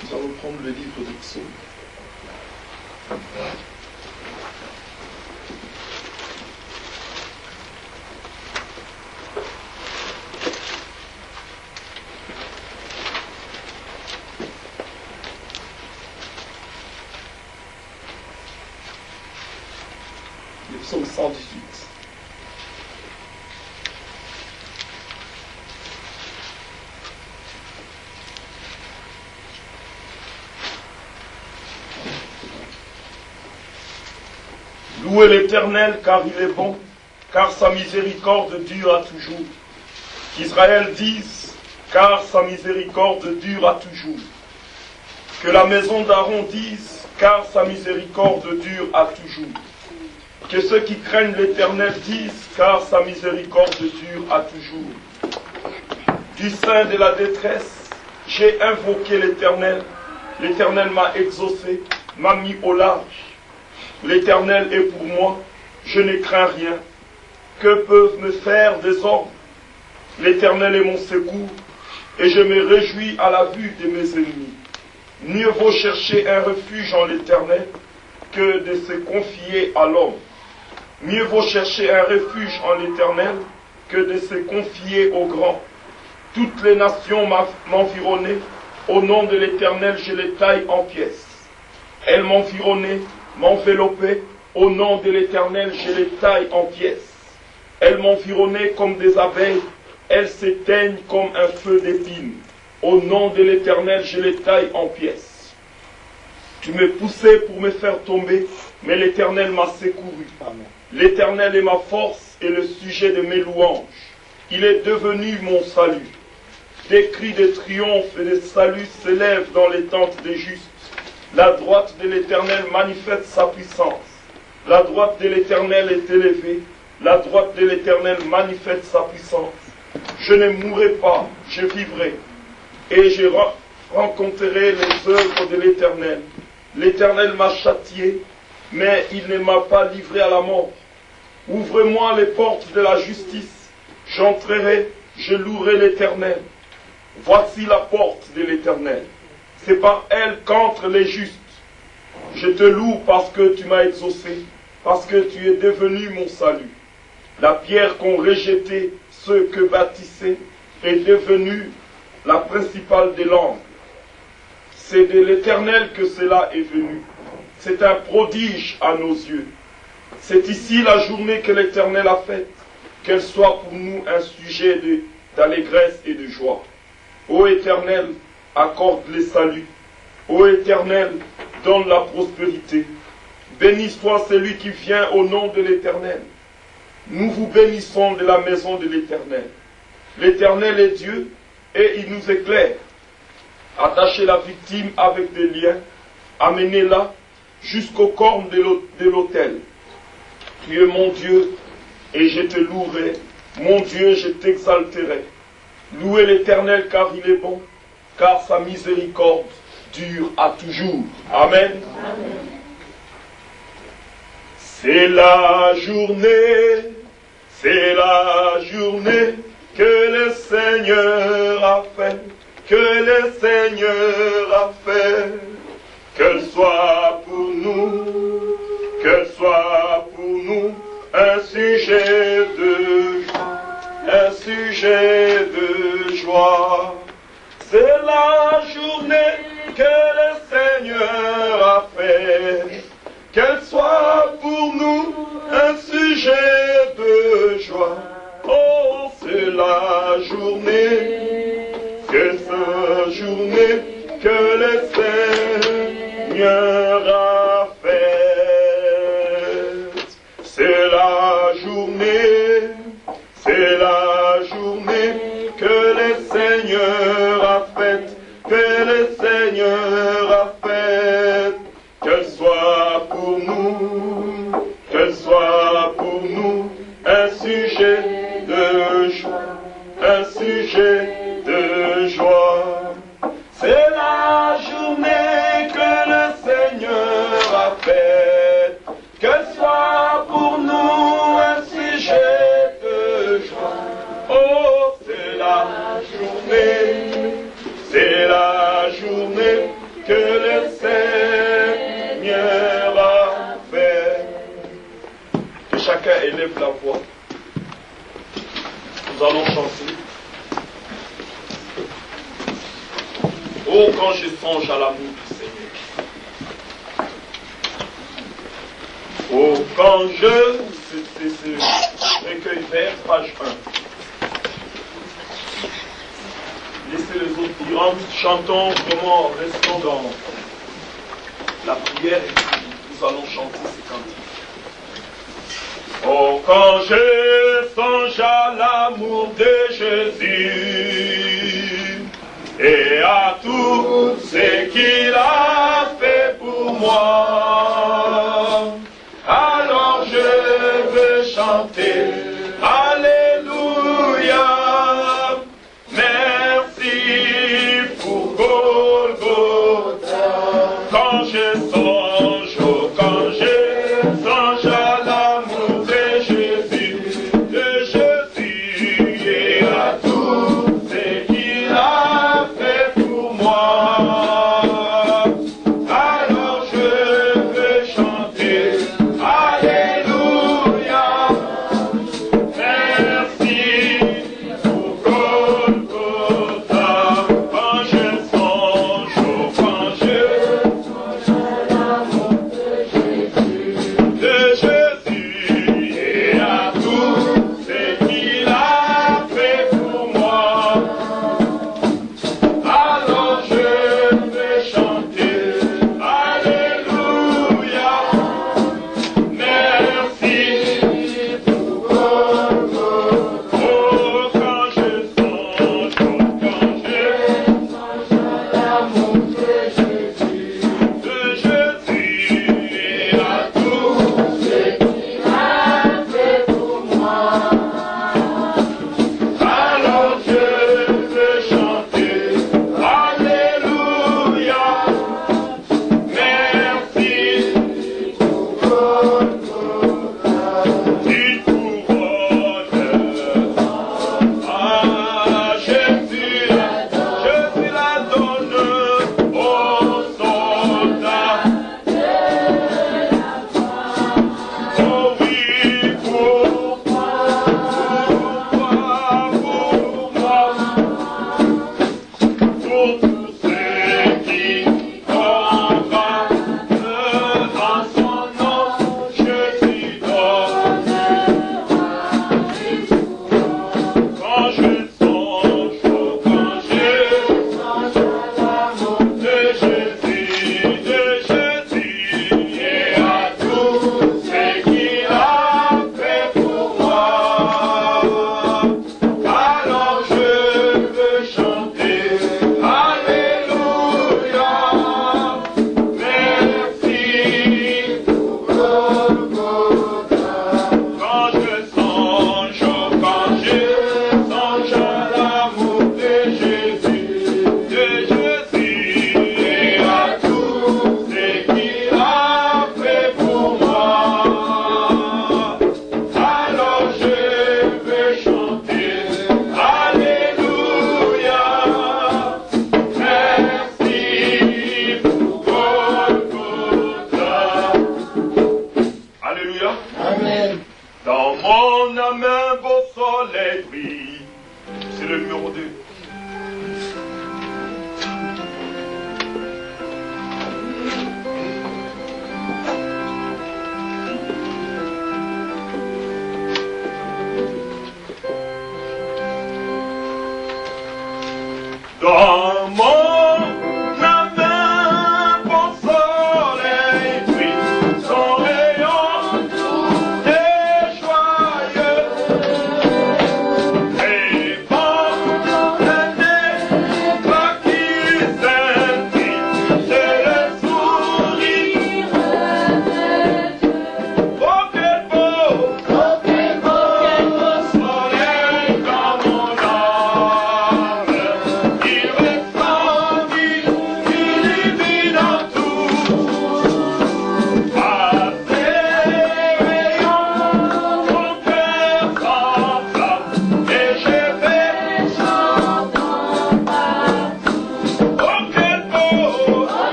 Nous allons prendre le livre des psaumes. Le psaume 118. Louez l'Éternel car il est bon, car sa miséricorde dure à toujours. Qu'Israël dise, car sa miséricorde dure à toujours. Que la maison d'Aaron dise, car sa miséricorde dure à toujours. Que ceux qui craignent l'Éternel disent, car sa miséricorde dure à toujours. Du sein de la détresse, j'ai invoqué l'Éternel. L'Éternel m'a exaucé, m'a mis au large. L'Éternel est pour moi, je ne crains rien. Que peuvent me faire des hommes? L'Éternel est mon secours, et je me réjouis à la vue de mes ennemis. Mieux vaut chercher un refuge en l'Éternel que de se confier à l'homme. Mieux vaut chercher un refuge en l'Éternel que de se confier aux grands. Toutes les nations m'environnaient, au nom de l'Éternel je les taille en pièces. Elles m'environnaient, m'enveloppaient, au nom de l'Éternel je les taille en pièces. Elles m'environnaient comme des abeilles, elles s'éteignent comme un feu d'épines. Au nom de l'Éternel je les taille en pièces. Tu me poussais pour me faire tomber, mais l'Éternel m'a secouru. L'Éternel est ma force et le sujet de mes louanges. Il est devenu mon salut. Des cris de triomphe et de salut s'élèvent dans les tentes des justes. La droite de l'Éternel manifeste sa puissance. La droite de l'Éternel est élevée. La droite de l'Éternel manifeste sa puissance. Je ne mourrai pas, je vivrai. Et je rencontrerai les œuvres de l'Éternel. L'Éternel m'a châtié, mais il ne m'a pas livré à la mort. Ouvre-moi les portes de la justice. J'entrerai, je louerai l'Éternel. Voici la porte de l'Éternel. C'est par elle qu'entrent les justes. Je te loue parce que tu m'as exaucé, parce que tu es devenu mon salut. La pierre qu'ont rejetée ceux que bâtissaient est devenue la principale des langues. C'est de l'Éternel que cela est venu. C'est un prodige à nos yeux. C'est ici la journée que l'Éternel a faite, qu'elle soit pour nous un sujet d'allégresse et de joie. Ô Éternel, accorde les saluts. Ô Éternel, donne la prospérité. Béni soit celui qui vient au nom de l'Éternel. Nous vous bénissons de la maison de l'Éternel. L'Éternel est Dieu et il nous éclaire. Attachez la victime avec des liens, amenez-la jusqu'aux cornes de l'autel. Tu es mon Dieu et je te louerai. Mon Dieu, je t'exalterai. Louez l'Éternel car il est bon, car sa miséricorde dure à toujours. Amen. Amen. C'est la journée que le Seigneur a fait, que le Seigneur a fait, qu'elle soit pour nous un sujet de joie. C'est la journée que le Seigneur a fait, qu'elle soit pour nous un sujet de joie. Oh, c'est la journée que le Seigneur a faite. C'est la journée que le Seigneur a faite, que le Seigneur a faite. Qu'elle soit pour nous un sujet de joie, un sujet de joie. C'est la journée que le Seigneur a faite, qu'elle soit pour nous un sujet de joie. Oh, c'est la journée que le Seigneur a faite. Que chacun élève la voix. Nous allons chanter. Oh, quand je songe à l'amour du Seigneur. Oh, quand c'est ce recueil vert, page 1. Laissez les autres dire, chantons vraiment, restons dans la prière et puis nous allons chanter ces cantiques. Oh, quand je songe à l'amour de Jésus et à tout ce qu'il a fait pour moi, alors je veux chanter Alléluia. Merci pour Golgotha. Quand je songe, oh, quand je songe à l'amour de Jésus et à tout ce qu'il a fait pour moi, alors je veux chanter Alléluia. Merci pour Golgotha. Quand je songe, oh, quand je songe à l'amour de Jésus et à tout ce qu'il a fait pour moi, alors je vais chanter Alléluia. Merci pour Golgotha. Oh, quand je songe, oh, quand je songe à l'amour de Jésus et à tout ce qu'il a fait pour moi, alors je veux chanter Alléluia. Merci pour Golgotha. Une couronne à Jésus la donne aux soldats. Oh oui, pour moi, pour tous ceux qui croient en son nom, je lui donne. Quand je songe, oh, quand je songe à l'amour de Jésus et à tout ce qu'il a fait pour moi, alors je veux chanter Alléluia. Merci pour Golgotha. Quand je songe, oh, quand je songe à l'amour de Jésus et à tout ce qu'il a fait pour moi, alors je veux chanter Alléluia. Merci pour Golgotha. Alléluia. Amen. Dans mon âme un beau soleil brille. C'est le numéro 2. Dans mon âme un beau soleil brille. Son rayon est joyeux. Répand un éclat qui scintille, c'est le sourire de Dieu. Oh, quel beau soleil dans mon âme.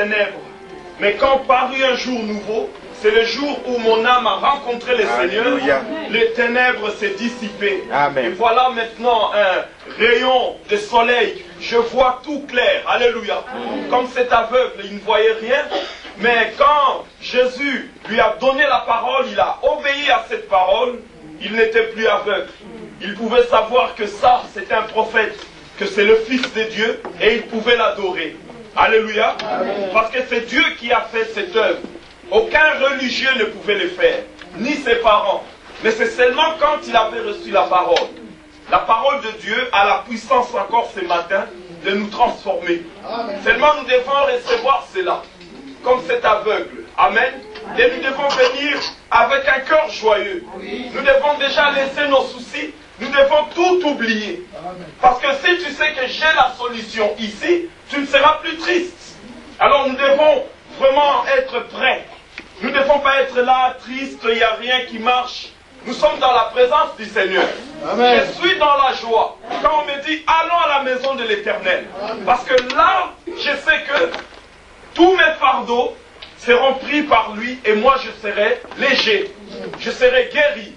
ténèbres. Mais quand parut un jour nouveau, c'est le jour où mon âme a rencontré le Seigneur, les ténèbres s'est dissipées. Amen. Et voilà maintenant un rayon de soleil. Je vois tout clair. Alléluia. Comme cet aveugle, il ne voyait rien. Mais quand Jésus lui a donné la parole, il a obéi à cette parole, il n'était plus aveugle. Il pouvait savoir que ça, c'était un prophète, que c'est le Fils de Dieu, et il pouvait l'adorer. Alléluia. Parce que c'est Dieu qui a fait cette œuvre. Aucun religieux ne pouvait le faire, ni ses parents. Mais c'est seulement quand il avait reçu la parole de Dieu a la puissance encore ce matin de nous transformer. Seulement nous devons recevoir cela, comme cet aveugle. Amen. Et nous devons venir avec un cœur joyeux. Nous devons déjà laisser nos soucis. Nous devons tout oublier. Parce que si tu sais que j'ai la solution ici, tu ne seras plus triste. Alors nous devons vraiment être prêts. Nous ne devons pas être là, tristes, il n'y a rien qui marche. Nous sommes dans la présence du Seigneur. Amen. Je suis dans la joie. Quand on me dit, allons à la maison de l'Éternel. Parce que là, je sais que tous mes fardeaux seront pris par lui et moi je serai léger. Je serai guéri.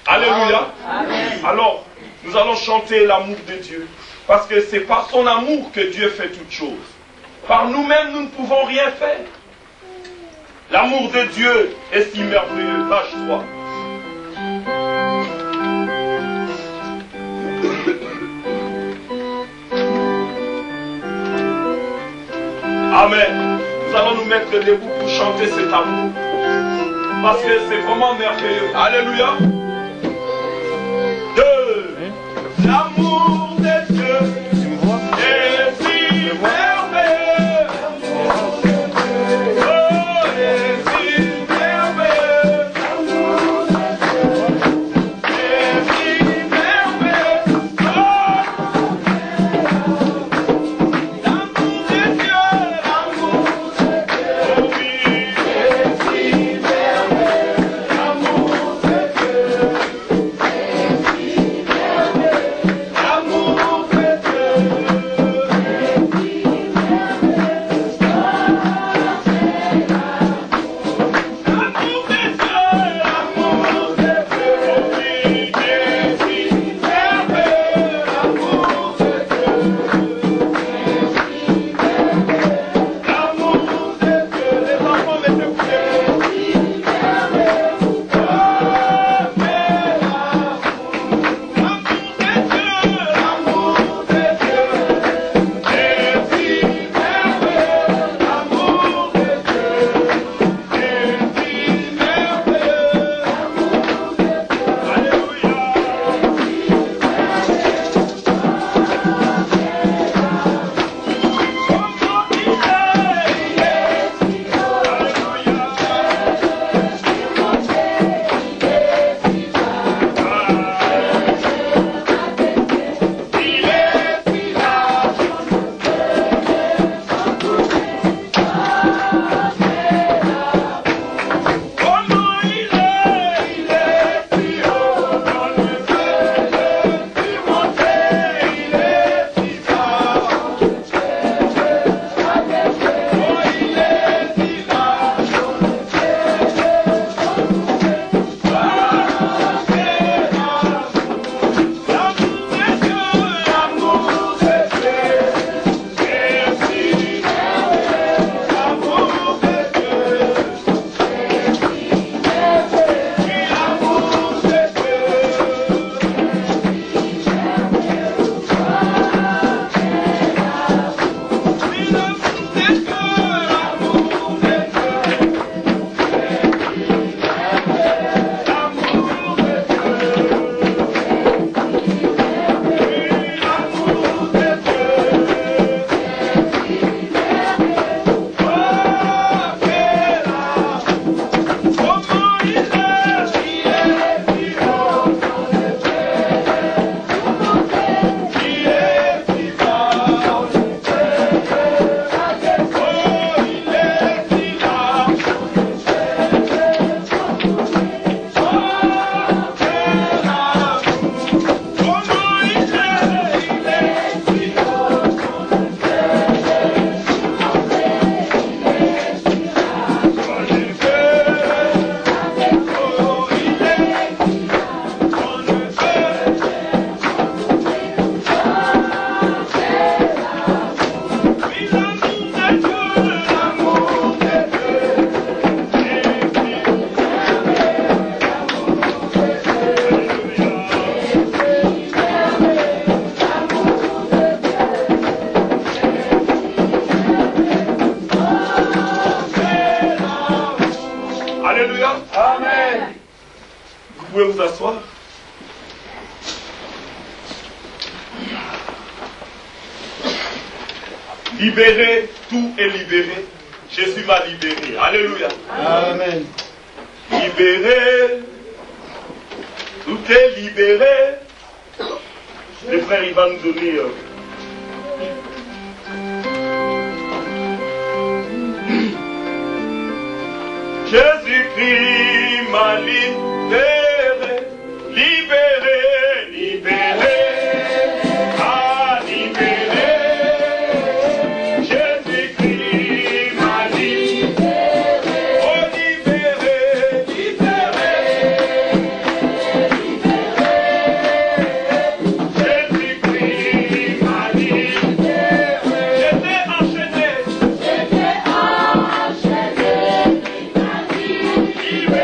Alléluia. Amen. Alors, nous allons chanter l'amour de Dieu. Parce que c'est par son amour que Dieu fait toutes choses. Par nous-mêmes, nous ne pouvons rien faire. L'amour de Dieu est si merveilleux. Lâche-toi. Amen. Nous allons nous mettre debout pour chanter cet amour. Parce que c'est vraiment merveilleux. Alléluia. 2. L'amour de Dieu est si merveilleux. Oh, est si merveilleux. Est si merveilleux. Oh, l'amour de Dieu, l'amour de Dieu. Oh oui, est si merveilleux. L'amour de Dieu. pouvez vous asseoir. Libéré, tout est libéré. Jésus va libérer. Alléluia. Amen. Libéré, tout est libéré. Le frère, il va nous donner... Jésus-Christ m'a libéré, libéré, libéré, ah libéré. Jésus-Christ m'a libéré, oh libéré, libéré, libéré. Jésus-Christ m'a libéré. J'étais enchaîné. J'étais enchaîné. Libéré.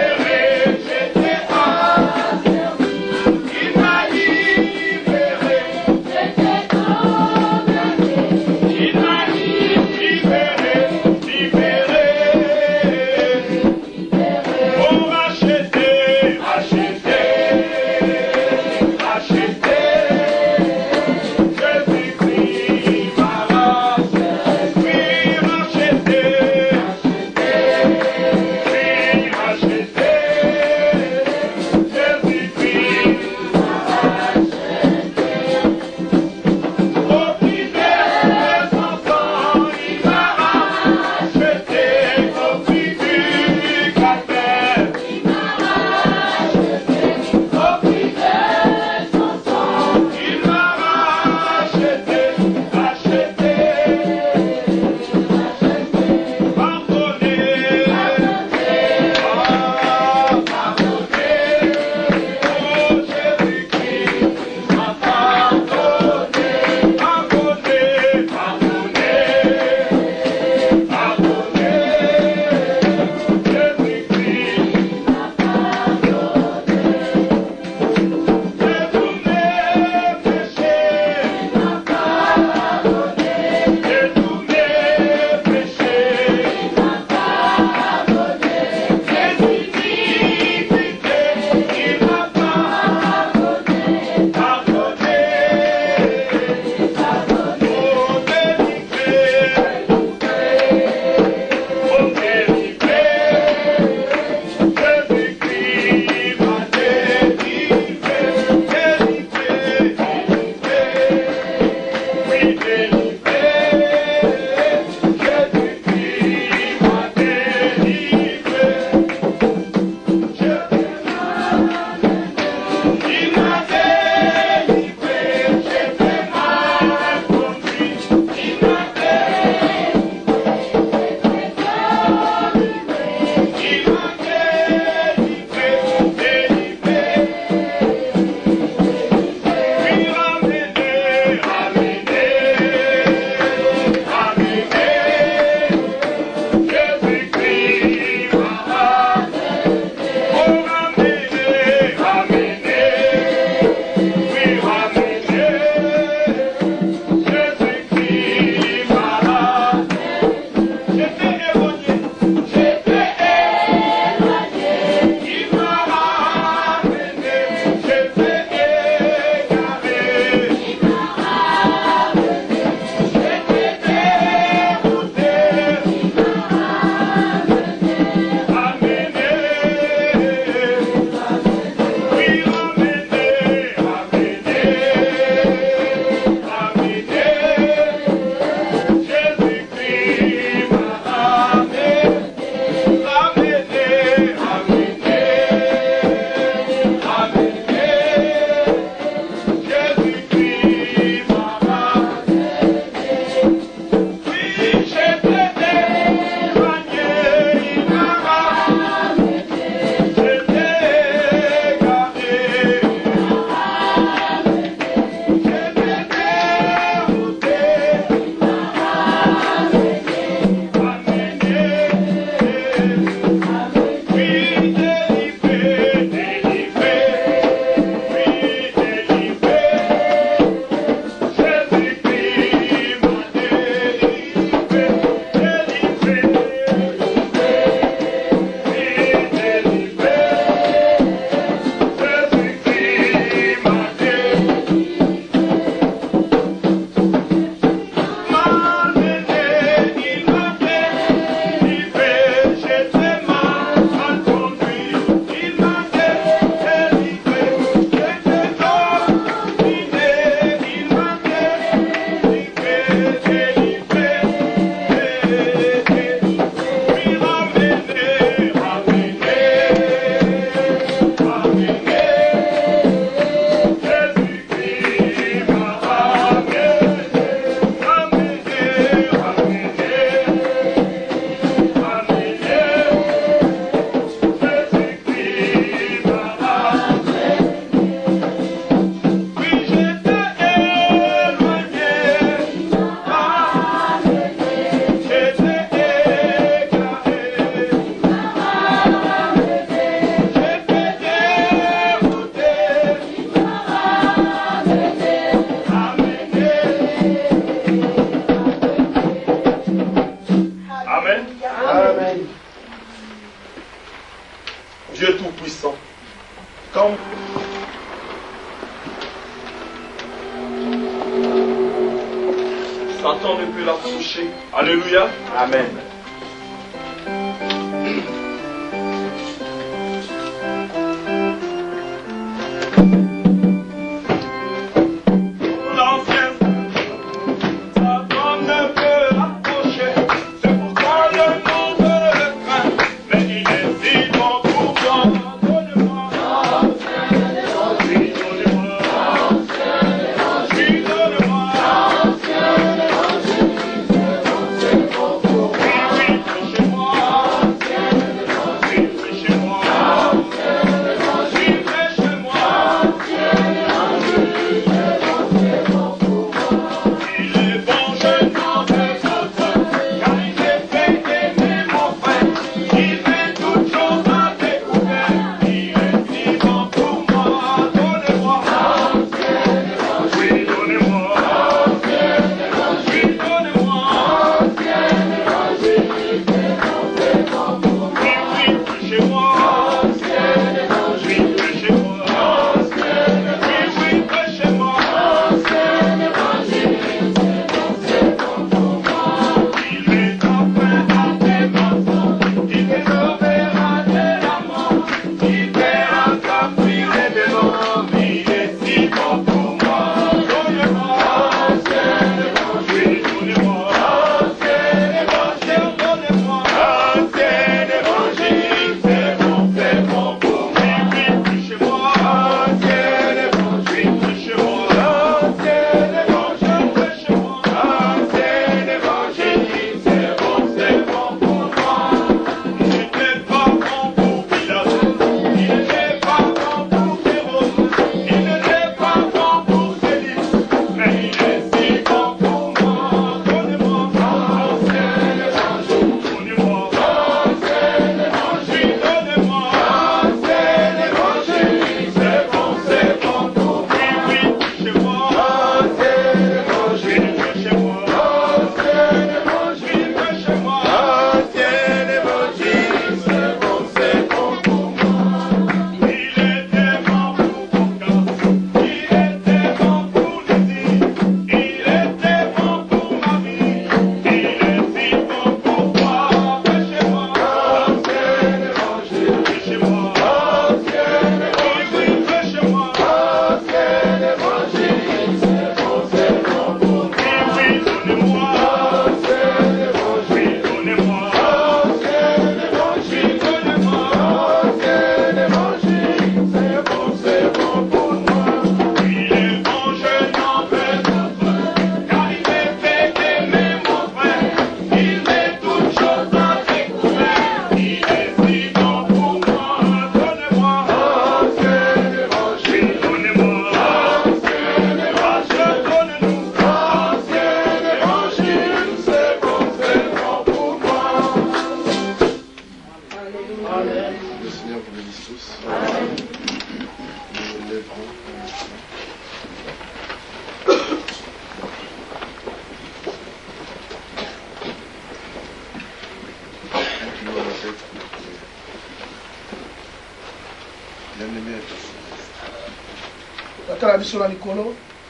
Satan ne peut l'approcher. Alléluia. Amen.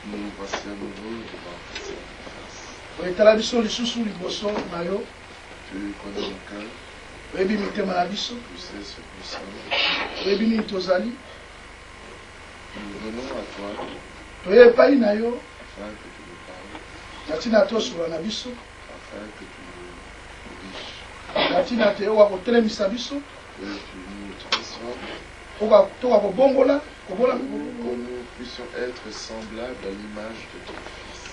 Nous voici à nouveau devant tes faces. Tu connais mon cœur. Tu sais ce que nous sommes. Nous venons à toi afin que tu nous parles, afin que tu nous diriges, que tu nous transformes, pour que nous puissions être semblables à l'image de ton Fils.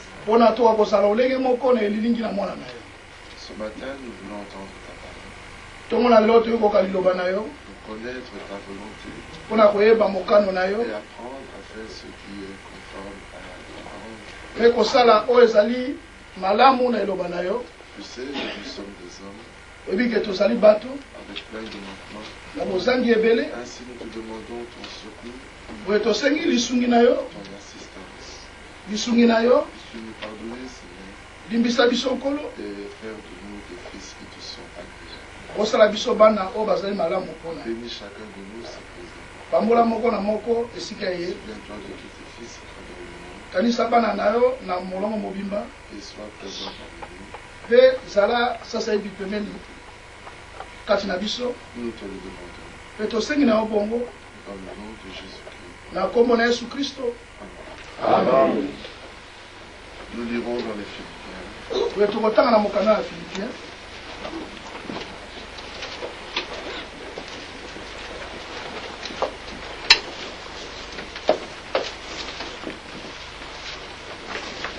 Ce matin, nous voulons entendre ta parole, pour connaître ta volonté et apprendre à faire ce qui est conforme à ta parole. Tu sais, nous sommes des hommes avec plein de manquements. Ainsi, nous te demandons ton secours, ton assistance. Tu nous pardonner, Seigneur, et faire de nous des fils qui te sont agréables. Bénis chacun de nous, c'est présent. Souviens-toi de tous tes fils à travers le monde. kanisa bana nayo na molongo mobimba et sois présent parmi nous. pe zala sasa hivi pembeni kati na biso Nous te le demandons pe tosengi na yo bongo dans le nom de Jésus-Christ. na kombo na Yesu Kristo. Amen. Nous lirons dans les Philippiens. pe tokotanga na mokanda ya Philippiens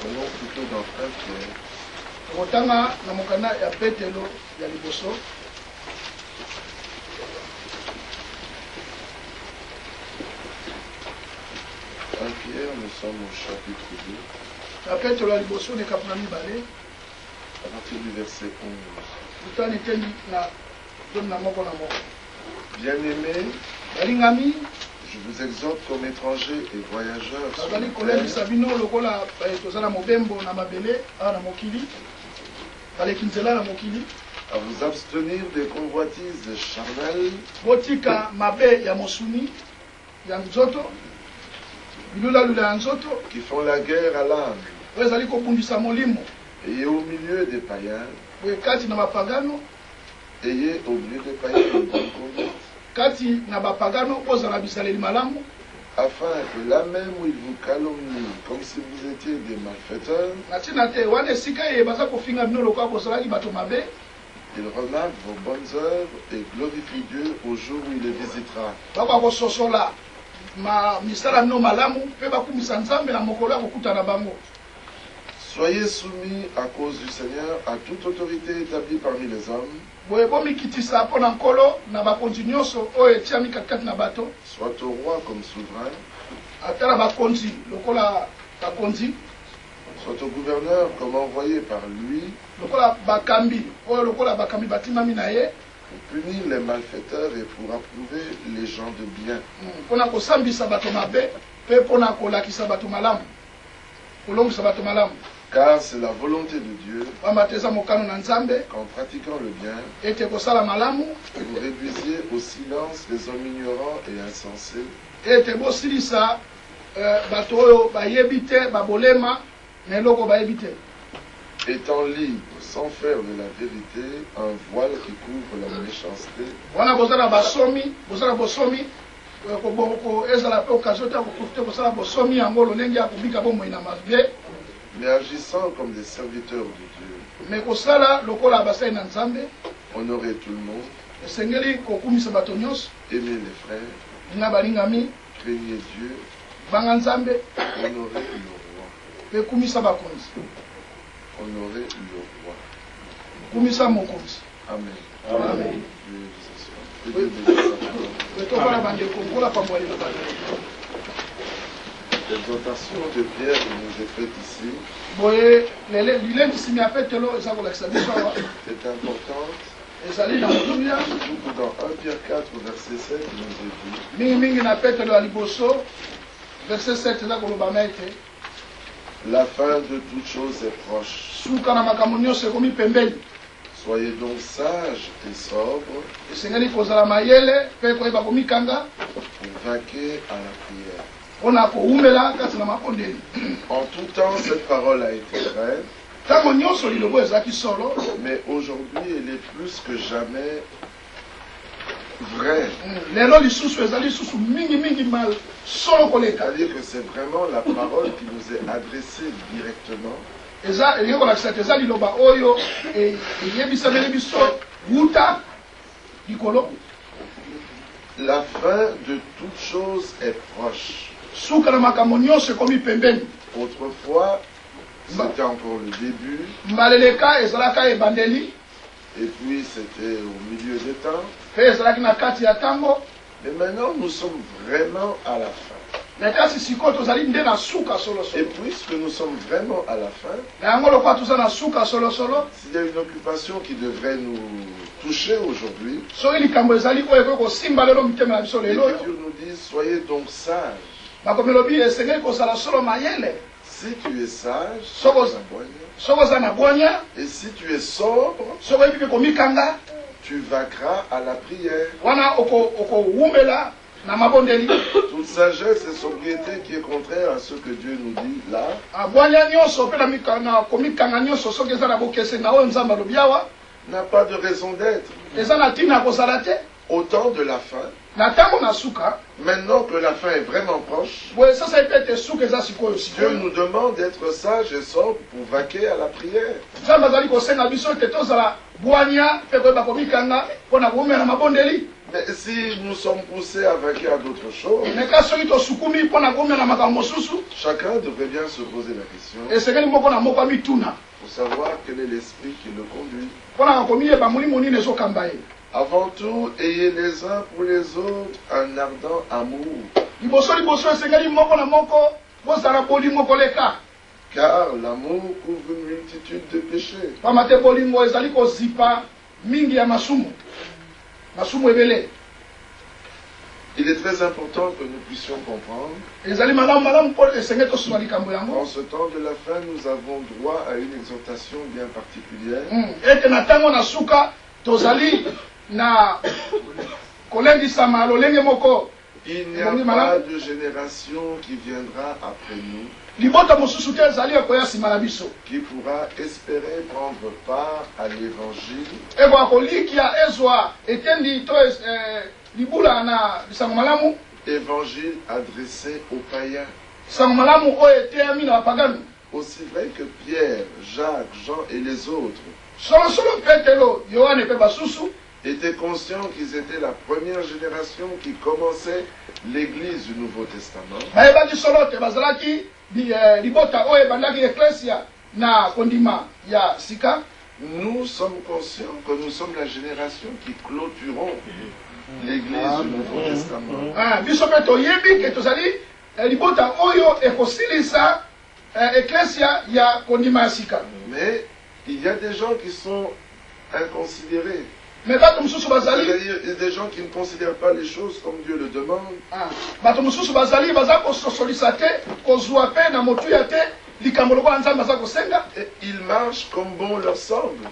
Allons plutôt dans 1 Pierre. tokotanga na mokanda ya Petelo ya liboso 1 Pierre, nous sommes au chapitre 2, na Petelo ya liboso nekapu na mibale à partir du verset 11. utani tendi na toni na moko na moko. Bien-aimés, balingami je vous exhorte comme étrangers et voyageurs sur bazali la kolendisa terre, bino lokola toza na mobembo na mabele awa na mokili baleki nzela na mokili à vous abstenir des convoitises charnelles botika mabe ya mosuni ya nzoto bilulalula ya nzoto qui font la guerre à l'âme. oyo ezali kobundisa molimo. Ayez au milieu des païens, boye kati na bapagano ayez au milieu des païens une bonne conduite, kati na bapagano kozala bisaleli malamu afin que là même où ils vous calomnient, comme si vous étiez des malfaiteurs, na ntina te wana esika ye baza kofinga bino lokola bozalaki bato mabe ils remarquent vos bonnes œuvres et glorifient Dieu au jour où il les visitera. bakoka kososola misala bino malamu mpe bakumisa nzambe na mokolo ya kokutana bango. Soyez soumis à cause du Seigneur à toute autorité établie parmi les hommes, boye bomikitisa mpo na nkolo na bakonzi nyonso oyo etiami katikati na bato soit au roi comme souverain, ata na bakonzi lokola bakonzi soit au gouverneur comme envoyé par lui, lokola bakambi oyo lokola bakambi batimami na ye pour punir les malfaiteurs et pour approuver les gens de bien. mpona kosambisa bato mabe mpe mpona kolakisa bato malamu kolongisa bato malamu. Car c'est la volonté de Dieu pamba te eza mokano na nzambe qu'en pratiquant le bien, ete kosala malamu vous réduisiez au silence les hommes ignorants et insensés, ete bosilisa bato oyo bayebi te babolema na eloko bayebi te étant libres sans faire de la vérité un voile qui couvre la méchanceté, wana bozala bosomi ezala mpe okazio te ya koprofite kosala bosomi yango lolenge ya kobika bomoi na mabe mais agissant comme des serviteurs de Dieu. me kosala lokola basali na nzambe Honorez tout le monde, esengeli kokumisa bato nyonso aimez les frères, linga balingami craignez Dieu, banga nzambe honorez le roi. mpe kumisa bakonzi Honorez le roi. kumisa mokonzi. Amen. Amen. Dieu vous assure. Que Dieu bénisse sa parole. tokala bandeko mpola pamwalelo bato L'exhortation de Pierre qui nous est faite ici boye lilendisimi ya petelo eza kolakisa biso awa est importante. ezali na motumia Surtout dans 1 Pierre 4, verset 7, il nous est dit mingimingi na petelo ya liboso verset 7 eza kolobama ete la fin de toute chose est proche. suka na makambo nyonso ekomi pembeni. Soyez donc sages et sobres esengeli kozala mayele mpe koyeba komikanga pour vaquer à la prière. mpona kowumela kati na mabondeli. En tout temps, cette parole a été vraie, ntango nyonso lilobo ezalaki solo mais aujourd'hui, elle est plus que jamais vraie. lelo lisusu eza lisusu mingimingi mal solo koleka. C'est-à-dire que c'est vraiment la parole qui nous est adressée directement. eza elingi kolakisa ete eza liloba oyo eyebisameli biso wuta likolo. La fin de toute chose est proche. suka na makambo nyonso ekomi pembeni. Autrefois, c'était encore le début, mbaleleka ezalaka ebandeli et puis c'était au milieu des temps. mpe ezalaki na kati ya ntango Mais maintenant, nous sommes vraiment à la fin. na kasi sikoyo tozali nde na suka Et solosolo. puisque nous sommes vraiment à la fin, na yango lokola toza na suka solosolo s'il y a une occupation qui devrait nous toucher aujourd'hui, soki likambo ezali oyo ekoki kosimba lelo mitema na biso lelo oyo l'Écriture nous dit, soyez donc sages. makomi elobi esengeli kozala solo mayele. Si tu es sage, Soki sois oza na bwanya et si tu es sobre, soki oyebi mpe komikanga tu vaqueras à la prière. wana okowumela Toute sagesse et sobriété qui est contraire à ce que Dieu nous dit là n'a pas de raison d'être. Au temps de la fin, maintenant que la fin est vraiment proche, Dieu nous demande d'être sages et sobres pour vaquer à la prière. Mais si nous sommes poussés à vaquer à d'autres choses, chacun devrait bien se poser la question pour savoir quel est l'esprit qui le conduit. Avant tout, ayez les uns pour les autres un ardent amour. Car l'amour couvre une multitude de péchés. Il est très important que nous puissions comprendre. En ce temps de la fin, nous avons droit à une exhortation bien particulière. Il n'y a pas de génération qui viendra après nous qui pourra espérer prendre part à l'évangile évangile adressé aux païens. Aussi vrai que Pierre, Jacques, Jean et les autres étaient conscients qu'ils étaient la première génération qui commençait l'Église du Nouveau Testament. Nous sommes conscients que nous sommes la génération qui clôturons l'Église du Nouveau Testament. Mais il y a des gens qui sont inconsidérés. C'est-à-dire des gens qui ne considèrent pas les choses comme Dieu le demande. Et ils marchent comme bon leur semble.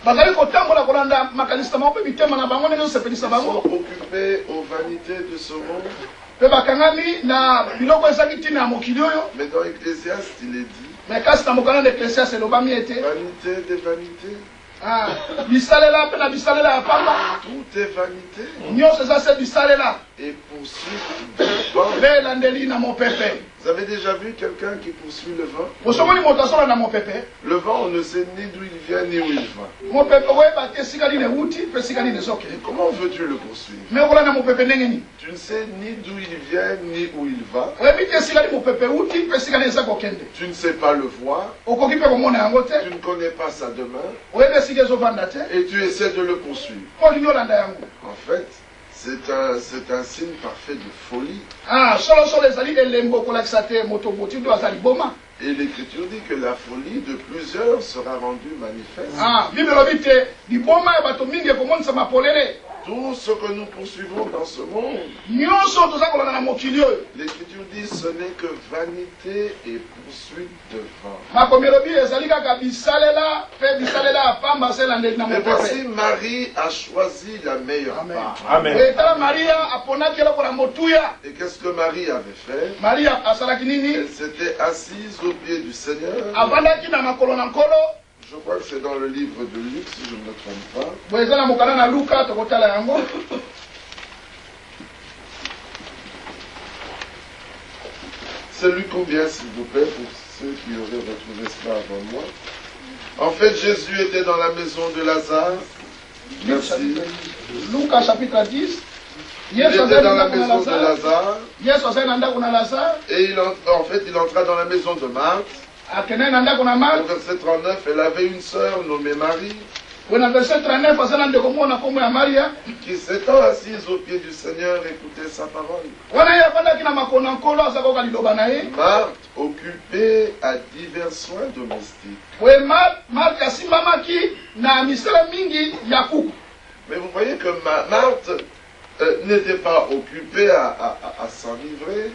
Ils sont occupés aux vanités de ce monde. Mais dans Ecclésiaste, il est dit vanité des vanités. Tout est vanité et poursuite du vent. Vous avez déjà vu quelqu'un qui poursuit le vent? Le vent, on ne sait ni d'où il vient ni où il va. Et comment veux-tu le poursuivre? Tu ne sais ni d'où il vient ni où il va. Tu ne sais pas le voir. Tu ne connais pas sa demeure. Et tu essaies de le poursuivre. En fait, c'est un signe parfait de folie. Et l'Écriture dit que la folie de plusieurs sera rendue manifeste. Tout ce que nous poursuivons dans ce monde, l'Écriture dit ce n'est que vanité et poursuite de vent. Mais voici, Marie a choisi la meilleure part. Amen. Et qu'est-ce que Marie avait fait? Elle s'était assise au pied du Seigneur. Je crois que c'est dans le livre de Luc, si je ne me trompe pas. C'est Luc combien, s'il vous plaît, pour ceux qui auraient retrouvé cela avant moi. En fait, Jésus était dans la maison de Lazare. Merci. Luc chapitre 10. Il était dans la maison de Lazare. Et il entra dans la maison de Marthe. Au verset 39, elle avait une sœur nommée Marie qui s'étant assise au pied du Seigneur écoutait sa parole. Marthe occupée à divers soins domestiques. Mais vous voyez que Marthe n'était pas occupée à s'enivrer.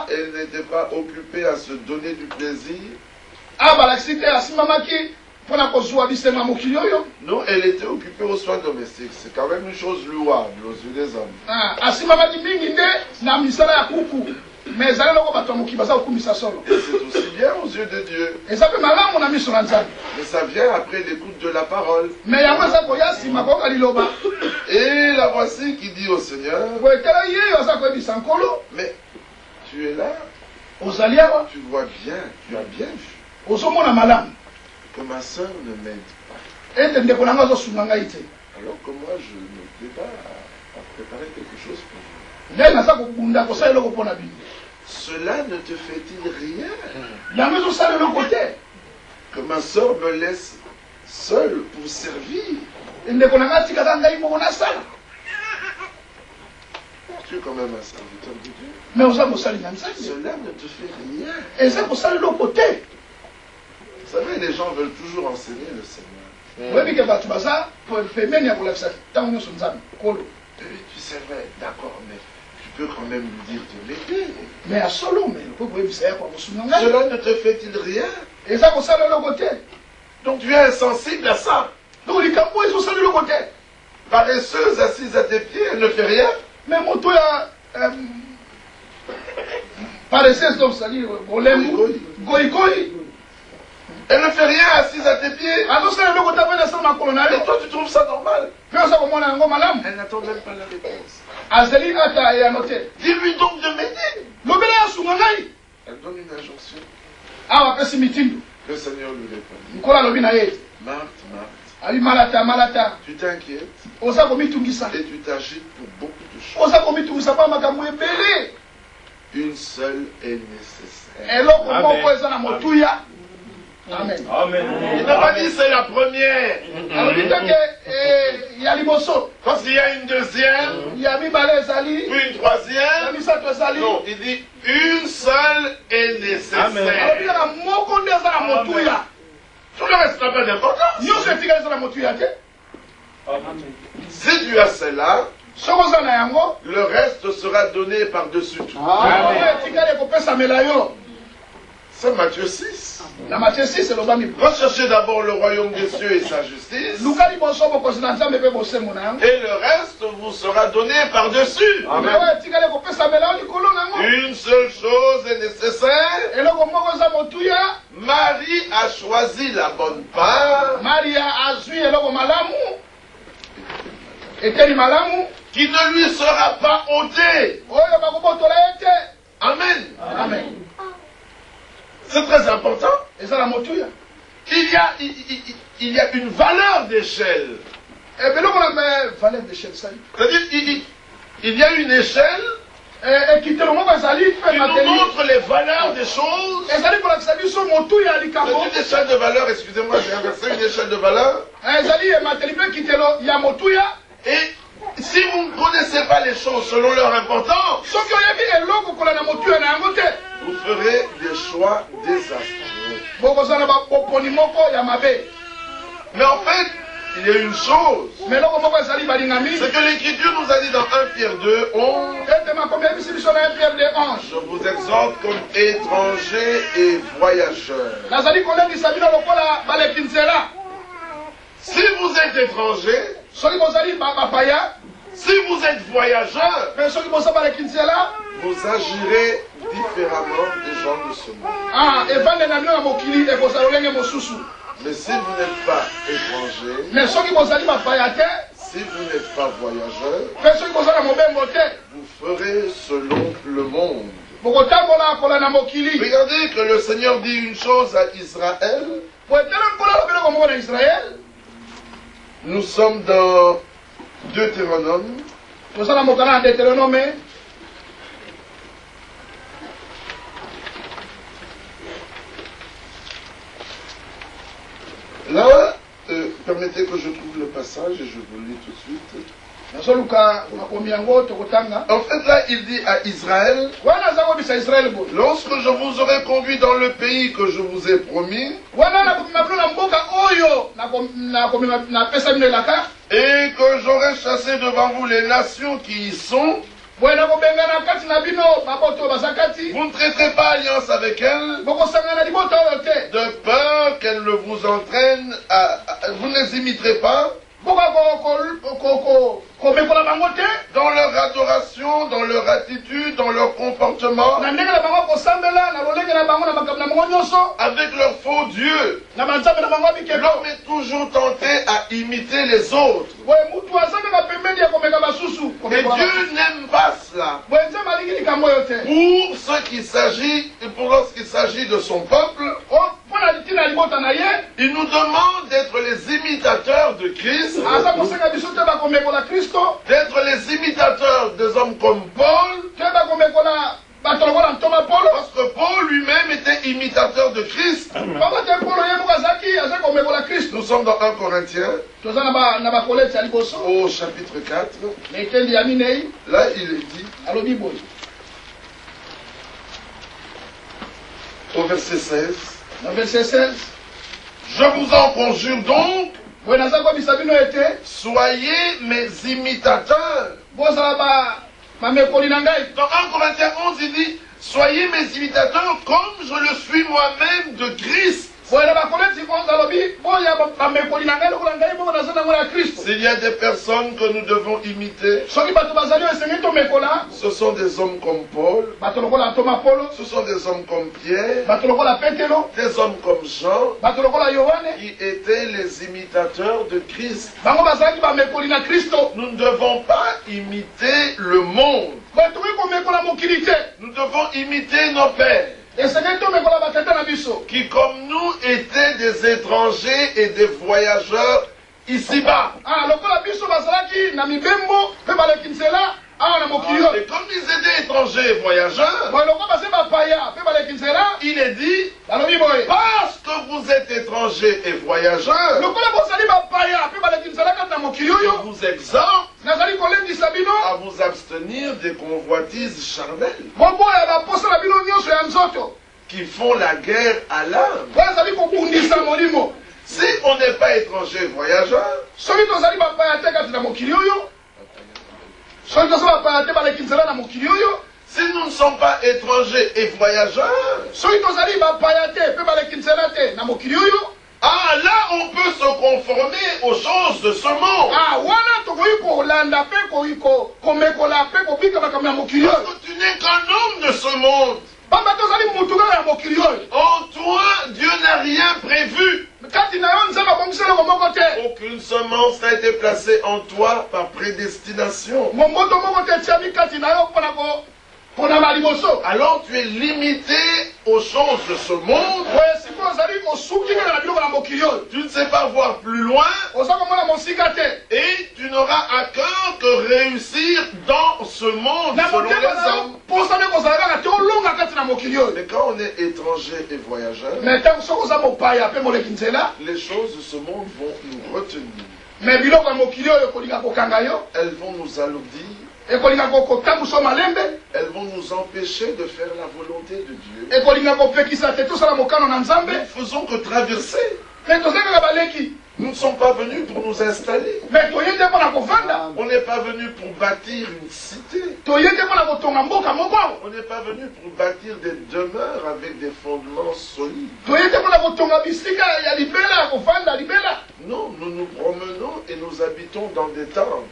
Elle n'était pas occupée à se donner du plaisir. Non, elle était occupée aux soins domestiques. C'est quand même une chose louable aux yeux des hommes. Mais c'est aussi bien aux yeux de Dieu. Mais ça vient après l'écoute de la parole. Et la voici qui dit au Seigneur, mais tu es là, tu vois bien, tu as bien vu que ma soeur ne m'aide pas. Alors que moi je me prépare à préparer quelque chose pour vous. Cela ne te fait-il rien que ma soeur me laisse seule pour servir? Tu es quand même un serviteur de Dieu. Cela ne te fait rien. Vous savez, les gens veulent toujours enseigner le Seigneur. Tu sais, d'accord, mais tu peux quand même lui dire de m'aider. Cela ne te fait-il rien? Donc tu es insensible à ça. Paresseuse assise à tes pieds, elle ne fait rien. Elle ne fait rien assise à tes pieds. Et toi tu trouves ça normal? Elle n'attend même pas la réponse. Dis-lui donc de m'aider. Elle donne une injonction. Le Seigneur lui répond. Marthe, Marthe, tu t'inquiètes et tu t'agites pour beaucoup de choses. Une seule est nécessaire. Amen. Amen. Il n'a pas dit c'est la première. Parce qu'il y a une deuxième, puis une troisième. Non, il dit une seule est nécessaire. Tout le reste n'a pas d'importance. Si tu as cela, le reste sera donné par-dessus tout. C'est Matthieu 6. Recherchez d'abord le royaume des cieux et sa justice. Et le reste vous sera donné par-dessus. Une seule chose est nécessaire. Marie a choisi la bonne part. Qui ne lui sera pas ôtée. Amen. Amen. C'est très important. Il y a une valeur d'échelle. C'est-à-dire il y a une échelle qui nous montre les valeurs des choses. C'est une échelle de valeur, excusez-moi, j'ai inversé une échelle de valeur. Et si vous ne connaissez pas les choses selon leur importance, vous ferez des choix désastreux. Mais en fait, il y a une chose. C'est que l'Écriture nous a dit dans 1 Pierre 2, 11. Je vous exhorte comme étrangers et voyageurs. Si vous êtes étranger, si vous êtes voyageur, vous agirez différemment des gens de ce monde. Mais si vous n'êtes pas étranger, si vous n'êtes pas voyageur, vous ferez selon le monde. Regardez que le Seigneur dit une chose à Israël. Nous sommes dans Deutéronome. Là, permettez que je trouve le passage et je vous le lis tout de suite. En fait, là, il dit à Israël, lorsque je vous aurai conduit dans le pays que je vous ai promis, et que j'aurai chassé devant vous les nations qui y sont, Vous ne traiterez pas alliance avec elle, de peur qu'elle ne vous entraîne à... Vous ne les imiterez pas dans leur adoration, dans leur attitude, dans leur comportement, avec leurs faux dieux. L'homme est toujours tenté à imiter les autres. Mais Dieu n'aime pas cela. Pour ce qui s'agit, pour lorsqu'il s'agit de son peuple, il nous demande d'être les imitateurs de Christ, d'être les imitateurs des hommes comme Paul, parce que Paul lui-même était imitateur de Christ. Nous sommes dans 1 Corinthiens, au chapitre 4. Là, il est dit, au verset 16, je vous en conjure donc, soyez mes imitateurs. Dans 1 Corinthiens 11, il dit, soyez mes imitateurs comme je le suis moi-même de Christ. S'il y a des personnes que nous devons imiter, ce sont des hommes comme Paul, ce sont des hommes comme Pierre, des hommes comme Jean, qui étaient les imitateurs de Christ. Nous ne devons pas imiter le monde. Nous devons imiter nos pères, qui comme nous étaient des étrangers et des voyageurs ici-bas. Et comme ils étaient étrangers et voyageurs, il est dit, parce que vous êtes étrangers et voyageurs, je vous exhorte à vous abstenir des convoitises charnelles qui font la guerre à l'âme. Si on n'est pas étranger et voyageur, si nous ne sommes pas étrangers et voyageurs, ah, là on peut se conformer aux choses de ce monde. Parce que tu n'es qu'un homme de ce monde. En toi, Dieu n'a rien prévu. Aucune semence n'a été placée en toi par prédestination. Alors tu es limité aux choses de ce monde. Tu ne sais pas voir plus loin. Et tu n'auras à cœur que réussir dans ce monde selon les hommes. Mais quand on est étranger et voyageur, les choses de ce monde vont nous retenir. Elles vont nous alourdir. Elles vont nous empêcher de faire la volonté de Dieu. Nous ne faisons que traverser. Nous ne sommes pas venus pour nous installer. On n'est pas venu pour bâtir une cité. On n'est pas venu pour bâtir des demeures avec des fondements solides. Non, nous nous promenons et nous habitons dans des tentes.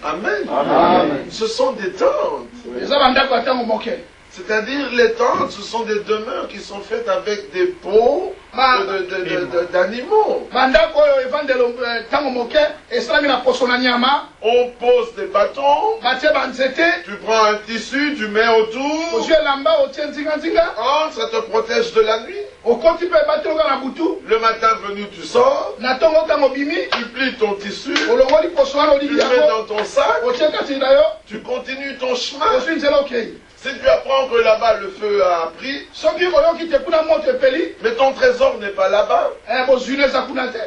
Amen. Amen. Ce sont des tentes. C'est-à-dire les tentes, ce sont des demeures qui sont faites avec des peaux d'animaux. On pose des bâtons, tu prends un tissu, tu mets autour, ça te protège de la nuit. Le matin venu, tu sors, tu plies ton tissu, tu le mets dans ton sac, tu continues ton chemin. Si tu apprends que là-bas le feu a pris, mais ton trésor n'est pas là-bas,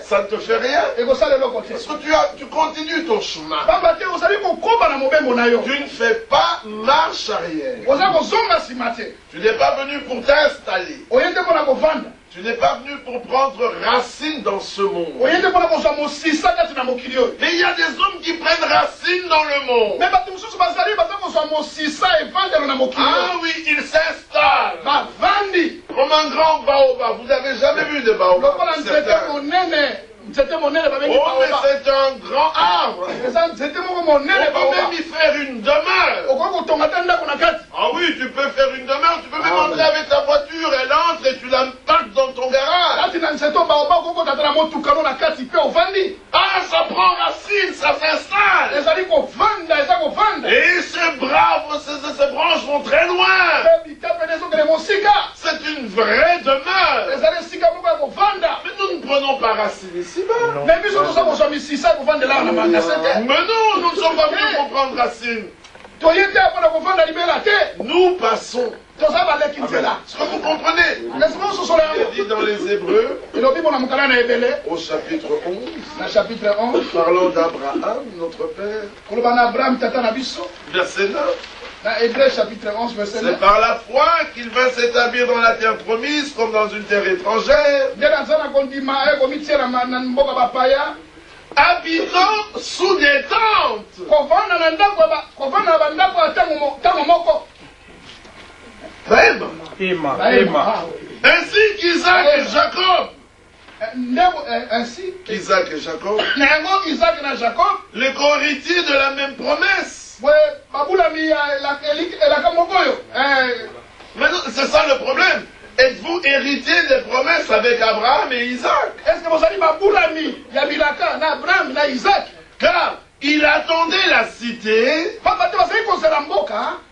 ça ne te fait rien. Parce que tu continues ton chemin. Tu ne fais pas marche arrière. Tu n'es pas venu pour t'installer. Tu n'es pas venu pour prendre racine dans ce monde. Mais il y a des hommes qui prennent racine dans le monde. Ah oui, ils s'installent. Comme un grand baobab. Vous n'avez jamais vu de baobab? Oh, mais c'est un grand arbre. On peut même y faire une demeure. Ah oui, tu peux faire une demeure. Tu peux même entrer avec ta voiture. Elle entre et tu la parques dans ton garage. Ah, ça prend racine, ça s'installe. Et ces branches vont très loin. C'est une vraie demeure. Mais nous ne prenons pas racine ici-bas. Mais nous, nous ne sommes pas venus pour prendre racine. Nous passons. Est-ce que vous comprenez? Il est dit dans les Hébreux, au chapitre 11, parlant d'Abraham, notre père, verset 9. C'est par la foi qu'il va s'établir dans la terre promise comme dans une terre étrangère, habitant sous des tentes. Ainsi qu'Isaac et Jacob. Les co-héritiers de la même promesse. Maintenant, c'est ça le problème. Êtes-vous héritier des promesses avec Abraham et Isaac? Est-ce que vous allez car il attendait la cité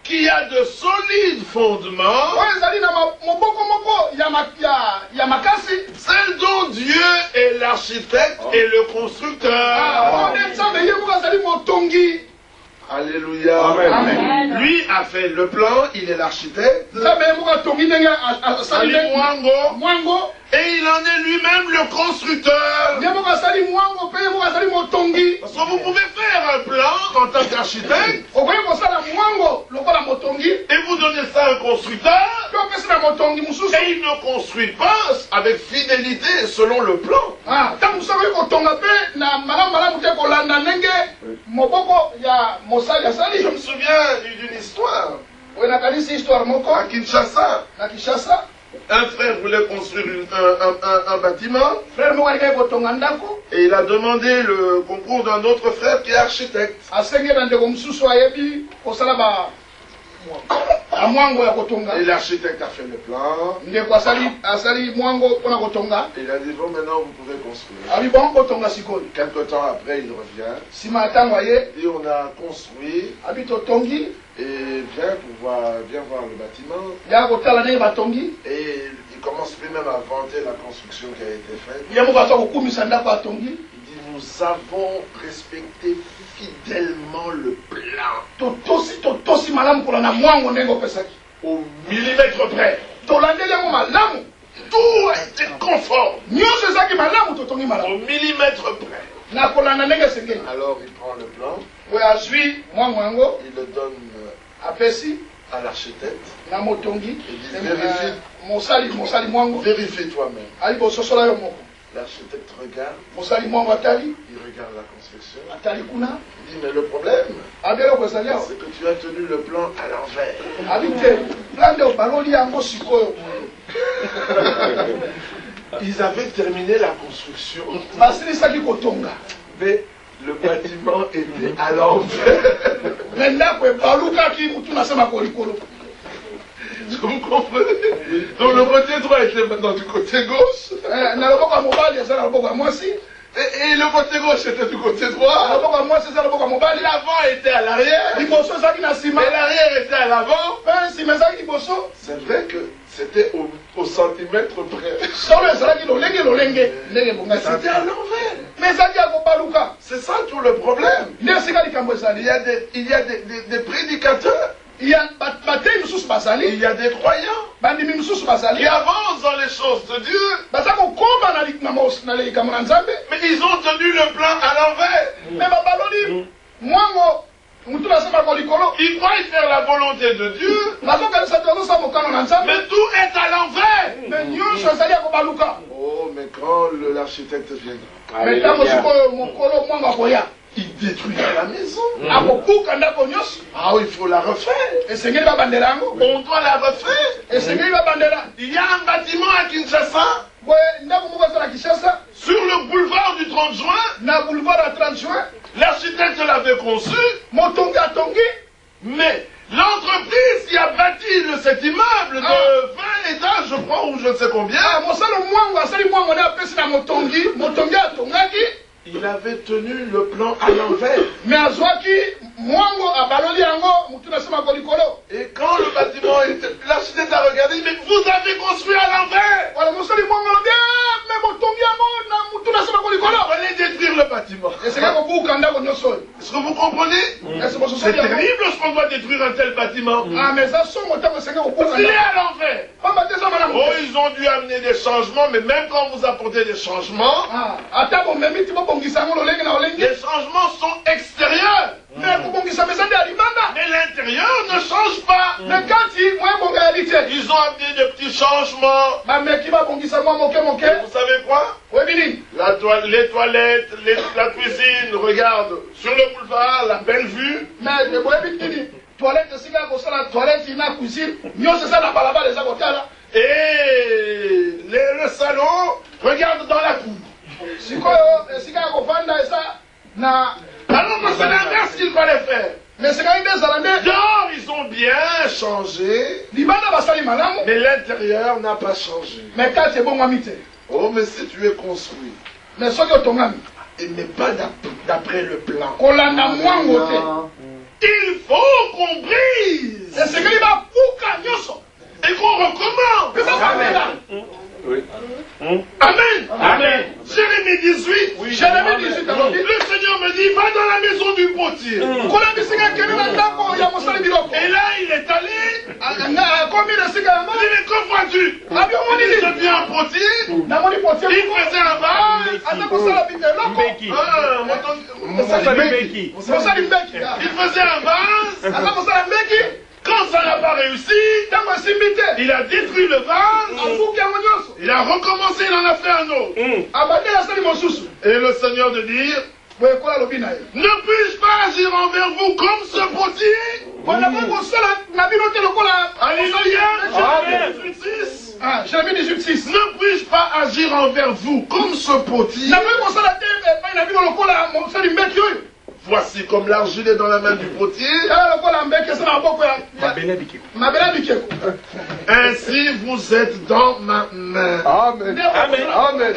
qui a de solides fondements, celle dont Dieu est l'architecte et le constructeur. Alléluia. Amen. Lui a fait le plan, il est l'architecte. Et il en est lui-même le constructeur. Parce que vous pouvez faire un plan en tant qu'architecte et vous donnez ça à un constructeur et il ne construit pas avec fidélité selon le plan. Je me souviens d'une histoire à Kinshasa. Un frère voulait construire un bâtiment et il a demandé le concours d'un autre frère qui est architecte. Et l'architecte a fait le plan. Il a dit bon, maintenant vous pouvez construire. Quelque temps après il revient. Et on a construit. Et viens voir le bâtiment. Et il commence lui-même à vanter la construction qui a été faite. Il dit nous avons respecté fidèlement le plan. Au millimètre près. Tout a été conforme. Au millimètre près. Alors il prend le plan. Il le donne à l'architecte. Il dit vérifie toi-même. L'architecte regarde. Il regarde la construction. Il dit mais le problème, c'est que tu as tenu le plan à l'envers. Ils avaient terminé la construction. Mais le bâtiment était à l'envers. Vous comprenez? Donc le côté droit était maintenant du côté gauche. Et le côté gauche était du côté droit. L'avant était à l'arrière. Et l'arrière était à l'avant. C'est vrai que c'était au centimètre près. Mais c'était à l'envers. C'est ça tout le problème. Il y a des prédicateurs. Il y a des croyants qui avancent dans les choses de Dieu. Mais ils ont tenu le plan à l'envers. Il croit faire la volonté de Dieu. Mais tout est à l'envers. Oh, mais quand l'architecte viendra, il détruira la maison. Ah, il faut la refaire. On doit la refaire. Il y a un bâtiment à Kinshasa. Sur le boulevard du 30 juin. L'architecte l'avait conçu. Mais l'entreprise qui a bâti cet immeuble de 20 étages, je crois, ou je ne sais combien, il avait tenu le plan à l'envers. Et quand le bâtiment était... L'architecte a regardé, mais vous avez construit à l'envers. Il fallait détruire le bâtiment. Est-ce que vous comprenez? C'est terrible lorsqu'on doit détruire un tel bâtiment. Parce qu'il est à l'envers. Oh, ils ont dû amener des changements, mais même quand vous apportez des changements, les changements sont extérieurs. Mais l'intérieur ne change pas. Ils ont amené des petits changements. Vous savez quoi? Les toilettes, la cuisine, regarde, sur le boulevard, la belle vue. Et le salon, regarde dans la cour. Alors que c'est l'inverse qu'il fallait faire. Dehors, ils ont bien changé, mais l'intérieur n'a pas changé. Oh, mais si tu es construit, il n'est pas d'après le plan. Il faut qu'on brise et qu'on recommence. Oui. Amen. Amen. Jérémie 18. Oui. Jérémie 18. Le Seigneur me dit, va dans la maison du potier. Et là, il est allé. Il est confondu. Il devient un potier. Il faisait un vase. Il faisait un vase. Quand ça n'a pas réussi, il a détruit le vase, il a recommencé, il en a fait un autre. Et le Seigneur de dire, ne puis-je pas agir envers vous comme ce potier? Alléluia. Jérémie 18:6. Ne puis-je pas agir envers vous comme ce potier? Voici comme l'argile est dans la main du potier. Ainsi vous êtes dans ma main. Amen. Amen. Amen.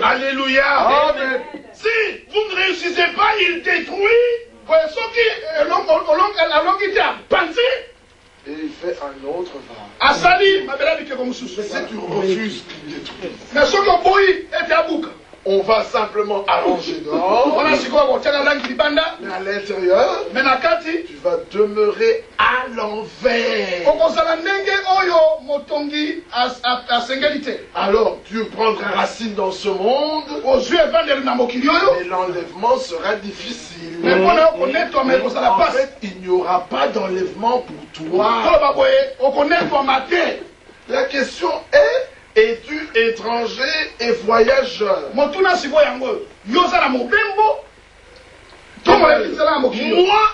Alléluia. Amen. Si vous ne réussissez pas, il détruit. Et il fait un autre vase. Mais si tu refuses qu'il détruise, on va simplement arranger dehors. Mais à l'intérieur, tu vas demeurer à l'envers. Alors Dieu prendra racine dans ce monde. Mais l'enlèvement sera difficile. Mais en fait, il n'y aura pas d'enlèvement pour toi. La question est, es-tu étranger et voyageur? Moi,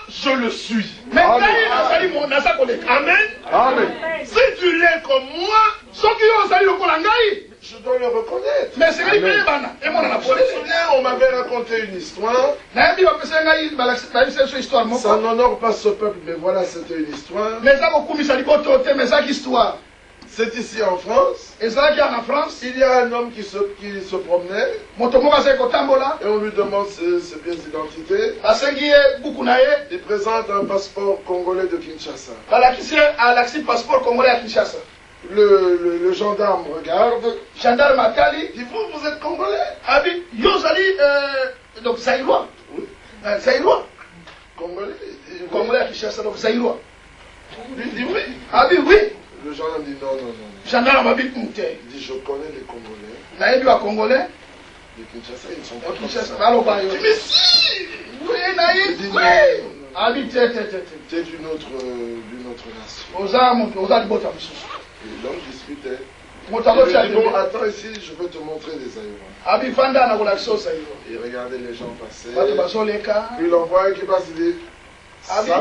je le suis. Amen. Amen. Si tu l'es comme moi, je dois le reconnaître. Mais c'est je me souviens, on m'avait raconté une histoire. Ça n'honore pas ce peuple, mais voilà, c'était une histoire. C'est ici en France. Il y a un homme qui se promenait. Et on lui demande ses pièces d'identité. Il présente un passeport congolais de Kinshasa. Le gendarme regarde. Il dit, vous êtes congolais? Donc Zaïrois. Oui. Zaïrois. Congolais à Kinshasa, donc Zaïrois. Il dit oui. Oui. Le gendarme dit non. Gendarme il dit, je connais les Congolais. Congolais. Les Kinshasa, ils ne sont pas Kinshasa. Mais si. Oui, il dit Tu es d'une autre nation. Et donc discutait. Bon, attends ici, je veux te montrer des aéros. Et regardez les gens passer. Puis l'envoyé qui passe, il dit ça, c'est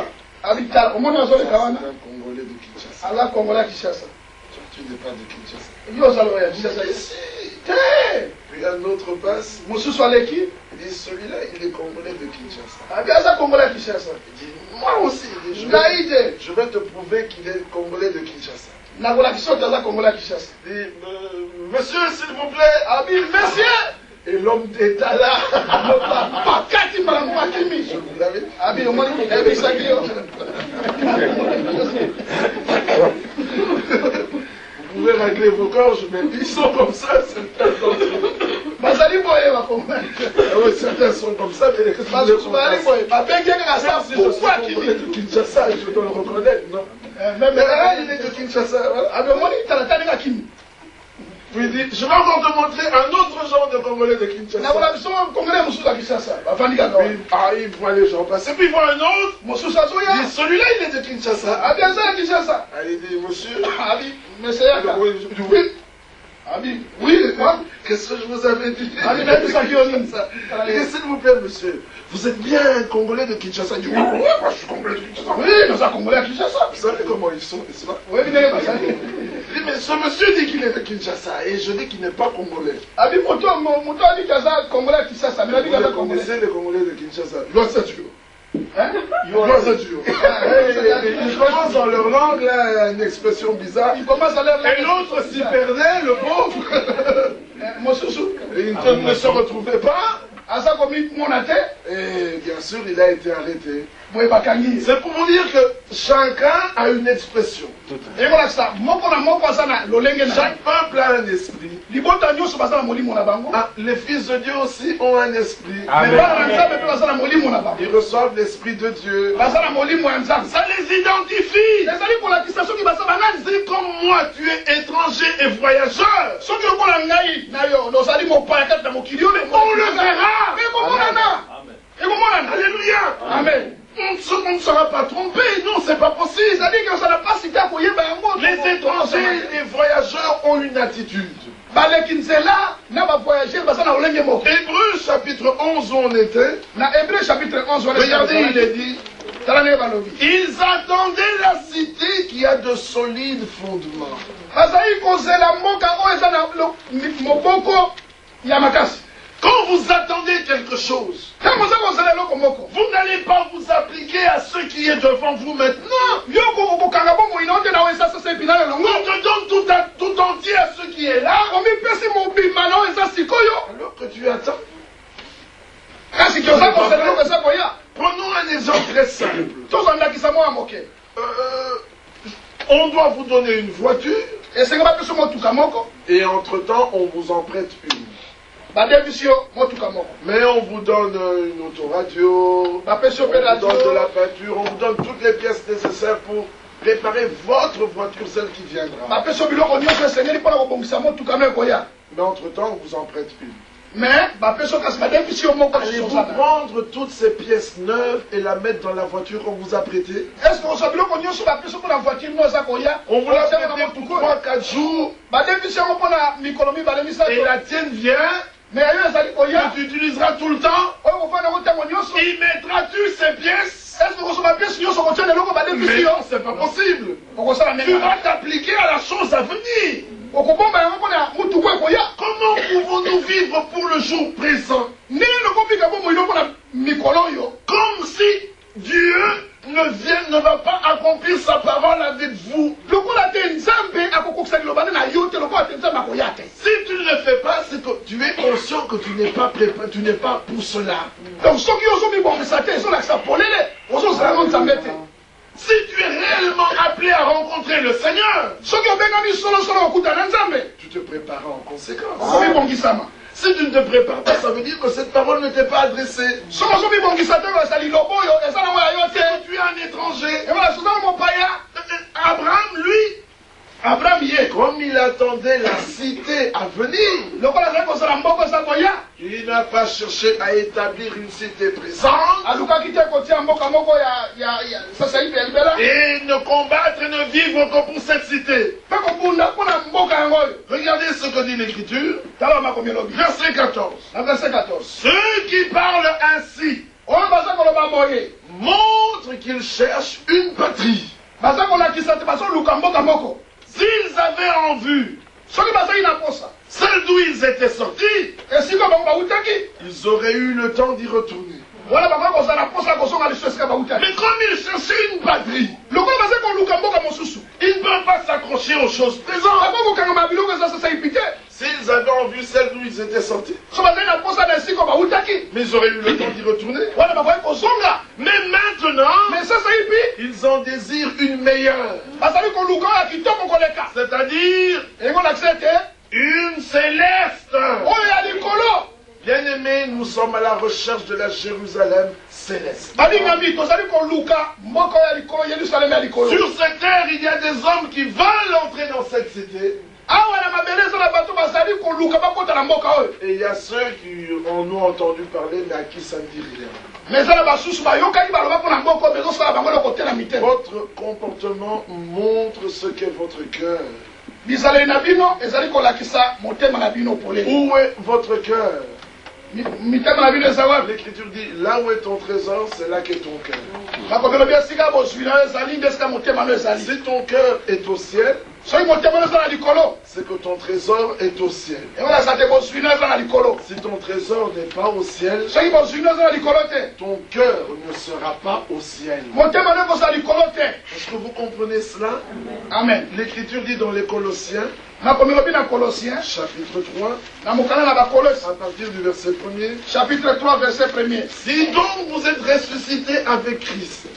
un Congolais de Kinshasa. Tu n'es pas de Kinshasa. Puis un autre passe. Il dit celui-là, il est Congolais de Kinshasa. Il dit moi aussi. Il dit, je vais te prouver qu'il est Congolais de Kinshasa. Il dit monsieur, s'il vous plaît. Monsieur. Et l'homme d'État là. Je vous l'avais dit. Vous pouvez régler vos gorges, mais ils sont comme ça, certains d'entre eux. Certains sont comme ça, mais les autres sont pas. Si je suis Congolais de Kinshasa, je dois le reconnaître, non? Mais il est de Kinshasa. Puis il dit, je vais encore te montrer un autre genre de Congolais de Kinshasa. Puis il voit les gens passer, puis il voit un autre. Il dit, celui-là, il est de Kinshasa. Il dit, monsieur. Oui, qu'est-ce que je vous avais dit? Il dit, s'il vous plaît, monsieur, vous êtes bien un Congolais de Kinshasa? Il dit, oui, moi je suis Congolais de Kinshasa. Oui, nous sommes Congolais de Kinshasa. Vous savez comment ils sont, n'est-ce pas? Oui, il dit, mais ce monsieur dit qu'il est de Kinshasa et je dis qu'il n'est pas Congolais. Vous connaissez les Congolais de Kinshasa? Ils commencent dans leur langue, là, une expression bizarre. Et l'autre s'y perdait, le pauvre. Il ne se retrouvait pas. Et bien sûr, il a été arrêté. C'est pour vous dire que chacun a une expression. Chaque peuple a un esprit. Les fils de Dieu aussi ont un esprit. Ils reçoivent l'esprit de Dieu. Ça les identifie. Si comme moi tu es étranger et voyageur, on le verra. Alléluia. Amen. On ne sera pas trompé, non, c'est pas possible. Les étrangers et les voyageurs ont une attitude. Hébreux chapitre 11 où on était. Regardez, il est dit. Ils attendaient la cité qui a de solides fondements. Quand vous attendez quelque chose, vous n'allez pas vous appliquer à ce qui est devant vous maintenant. On te donne tout entier à ce qui est là. Alors que tu attends. Prenons un exemple très simple. On doit vous donner une voiture. Et entre-temps, on vous en prête une. Mais on vous donne une autoradio, on vous donne de la peinture, on vous donne toutes les pièces nécessaires pour préparer votre voiture, celle qui viendra. Mais entre-temps, on vous en prête une. Allez-vous prendre toutes ces pièces neuves et la mettre dans la voiture qu'on vous a prêtée? On vous l'a prêtée pour 3-4 jours. Et la tienne vient. Mais tu utiliseras tout le temps. Y mettras-tu ces pièces? Mais non, c'est pas possible. Tu vas t'appliquer à la chose à venir. Comment pouvons-nous vivre pour le jour présent? Comme si Dieu ne va pas accomplir sa parole avec vous. Si tu ne le fais pas, c'est que tu es conscient que tu n'es pas préparé, tu n'es pas pour cela. Si tu es réellement appelé à rencontrer le Seigneur, tu te prépares en conséquence. Si tu ne te prépares pas, ça veut dire que cette parole ne t'est pas adressée. Si tu es un étranger, Abraham, comme il attendait la cité à venir, Il n'a pas cherché à établir une cité présente. Et ne combattre et ne vivre que pour cette cité. Regardez ce que dit l'Écriture. Verset 14. Ceux qui parlent ainsi montrent qu'ils cherchent une patrie. S'ils avaient en vue celle d'où ils étaient sortis, ils auraient eu le temps d'y retourner. Mais comme ils cherchaient une patrie, ils ne peuvent pas s'accrocher aux choses présentes. S'ils avaient en vue celle d'où ils étaient sortis, mais ils auraient eu le temps d'y retourner. Mais maintenant, ils en désirent une meilleure. C'est-à-dire une céleste. Bien-aimés, nous sommes à la recherche de la Jérusalem céleste. Sur cette terre, il y a des hommes qui veulent entrer dans cette cité. Et il y a ceux qui en ont entendu parler, mais à qui ça ne dit rien. Votre comportement montre ce qu'est votre cœur. Où est votre cœur? L'Écriture dit, là où est ton trésor, c'est là qu'est ton cœur. Si ton cœur est au ciel, c'est que ton trésor est au ciel. Si ton trésor n'est pas au ciel, ton cœur ne sera pas au ciel. Est-ce que vous comprenez cela? Amen. L'Écriture dit dans les Colossiens, chapitre 3, à partir du verset 1er. Chapitre 3, verset 1er. Si donc vous êtes ressuscités avec Christ,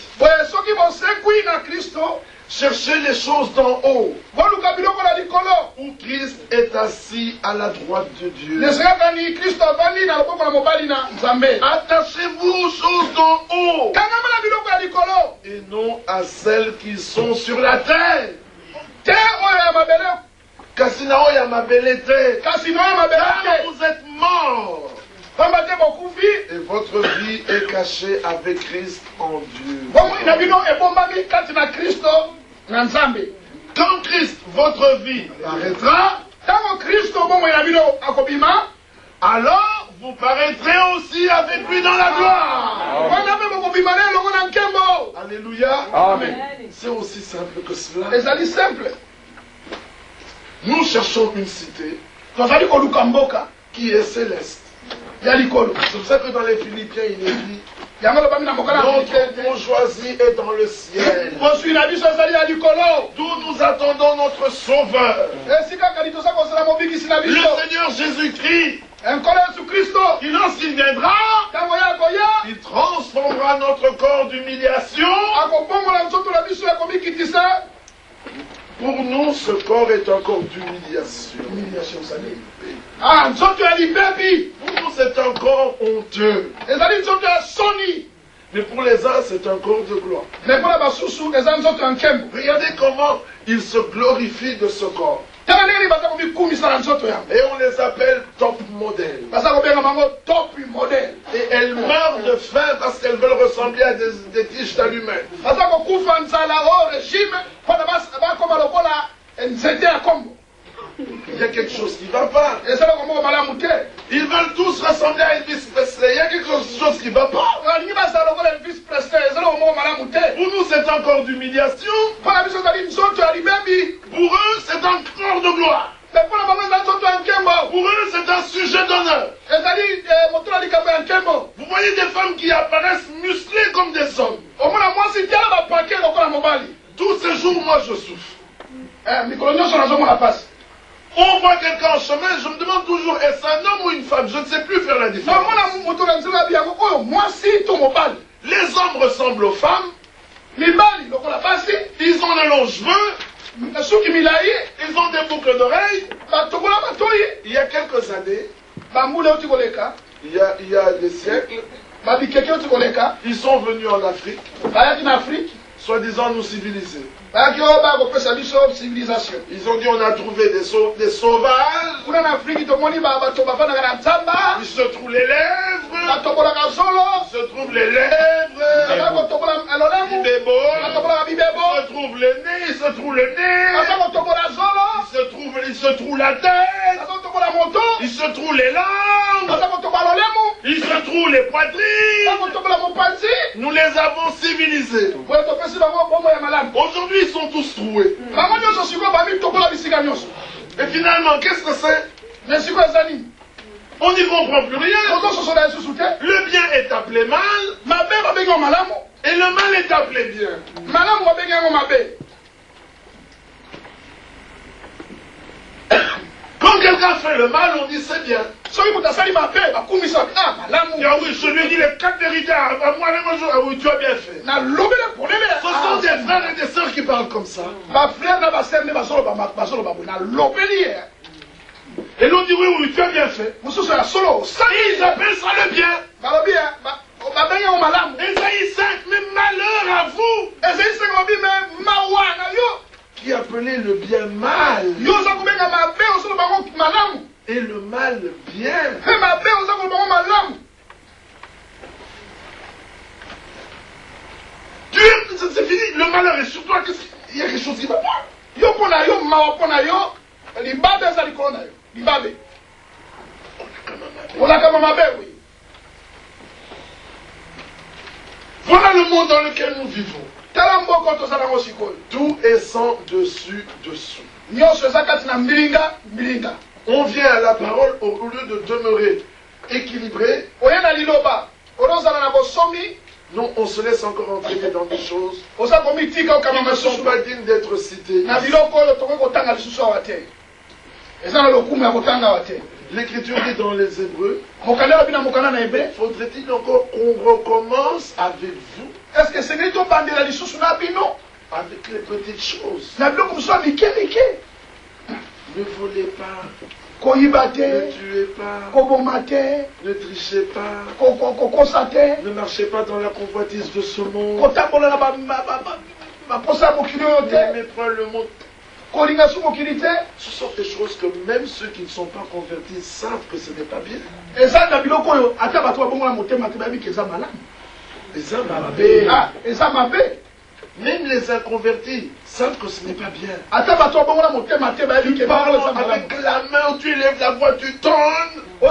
cherchez les choses d'en haut, où Christ est assis à la droite de Dieu. Attachez-vous aux choses d'en haut et non à celles qui sont sur la terre. Car vous êtes morts et votre vie est cachée avec Christ en Dieu. Quand Christ, votre vie, paraîtra, alors vous paraîtrez aussi avec lui dans la gloire. Alléluia. Amen. C'est aussi simple que cela. Nous cherchons une cité qui est céleste. C'est pour ça que dans les Philippiens, il est dit, notre bourgeoisie est dans le ciel, d'où nous attendons notre Sauveur, le Seigneur Jésus-Christ. Qui lorsqu'il viendra, il transformera notre corps d'humiliation. Pour nous, ce corps est un corps d'humiliation. Pour nous, c'est un corps honteux. Mais pour les uns, c'est un corps de gloire. Regardez comment ils se glorifient de ce corps. Et on les appelle top modèles. Et elles meurent de faim parce qu'elles veulent ressembler à des tiges d'allumettes. Il y a quelque chose qui ne va pas. Ils veulent tous ressembler à Elvis Presley. Il y a quelque chose qui ne va pas. Pour nous, c'est un corps d'humiliation. Pour eux, c'est un corps de gloire. Pour eux, c'est un sujet d'honneur. Vous voyez des femmes qui apparaissent musclées comme des hommes. Tous ces jours, moi, je souffre. On voit quelqu'un en chemin, je me demande toujours, est-ce un homme ou une femme? Je ne sais plus faire la différence. Les hommes ressemblent aux femmes. Ils ont de longs cheveux. Ils ont des boucles d'oreilles. Il y a quelques années, il y a des siècles, ils sont venus en Afrique. soi-disant nous civiliser. Ils ont dit on a trouvé des sauvages. Il se trouve les lèvres. Il se trouve les lèvres. Il se trouve le nez. Il se trouve le nez. Il se trouve la tête. Il se trouve les langues. Il se trouve les poitrines. Nous les avons civilisés. Aujourd'hui, ils sont tous troués. Et finalement, qu'est-ce que c'est? On n'y comprend plus rien. Le bien est appelé mal. Et le mal est appelé bien. Quand quelqu'un fait le mal, on dit c'est bien. Ah oui, je lui ai dit les 4 vérités à moi, ah oui, tu as bien fait. Ce sont des frères et des sœurs qui parlent comme ça. Et l'on dit oui, oui, tu as bien fait. Et ils appellent ça le bien. Ésaïe 5, mais malheur à vous qui appelez le bien mal et le mal bien. Dieu, c'est fini, le malheur est sur toi. Il y a quelque chose qui va pas. Voilà le monde dans lequel nous vivons. Tout est sans dessus dessous. On vient à la parole au lieu de demeurer équilibré. Non, on se laisse encore entraîner dans des choses qui ne sont pas dignes d'être citées. L'Écriture dit dans les Hébreux, faudrait-il encore qu'on recommence avec vous? Avec les petites choses. Ne volez pas. Ne tuez pas. Ne trichez pas. Ne marchez pas dans la convoitise de ce monde. N'aimez pas le monde. Ce sont des choses que même ceux qui ne sont pas convertis savent que ce n'est pas bien. Même les inconvertis savent que ce n'est pas bien. Tu parles avec la main, tu élèves la voix, tu tonnes. Tu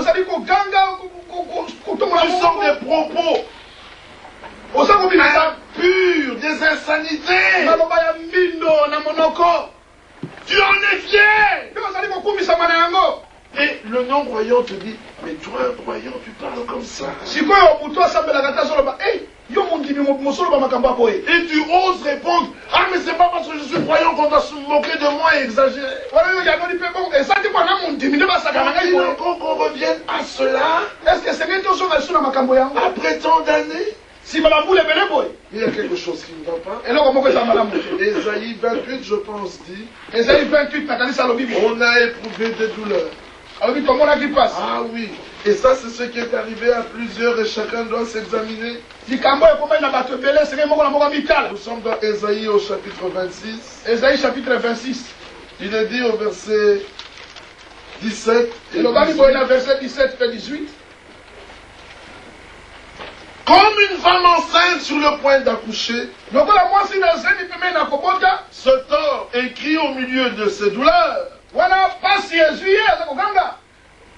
sors des propos impurs, des insanités. Tu en es fier. Et le non-croyant te dit, mais toi, un croyant, tu parles comme ça. Et tu oses répondre, ah mais c'est pas parce que je suis croyant qu'on doit se moquer de moi et exagérer. Il faut encore qu'on revienne à cela. Après tant d'années. Il y a quelque chose qui ne va pas. Ésaïe 28, je pense, dit, on a éprouvé des douleurs. Ah oui, et ça c'est ce qui est arrivé à plusieurs et chacun doit s'examiner. Nous sommes dans Ésaïe au chapitre 26. Il est dit au verset 17 et 18. Comme une femme enceinte sur le point d'accoucher, se tord et crie au milieu de ses douleurs.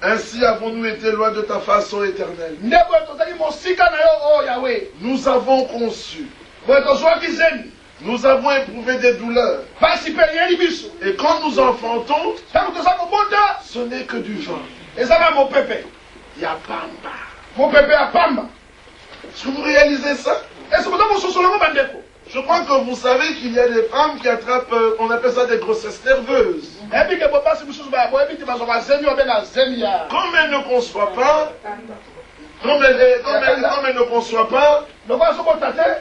Ainsi avons-nous été loin de ta face, ô Éternel. Nous avons conçu. Nous avons éprouvé des douleurs. Et quand nous enfantons, ce n'est que du vent. Il y a Pamba. Est-ce que vous réalisez ça? Je crois que vous savez qu'il y a des femmes qui attrapent, on appelle ça des grossesses nerveuses. Comme elles ne conçoivent pas,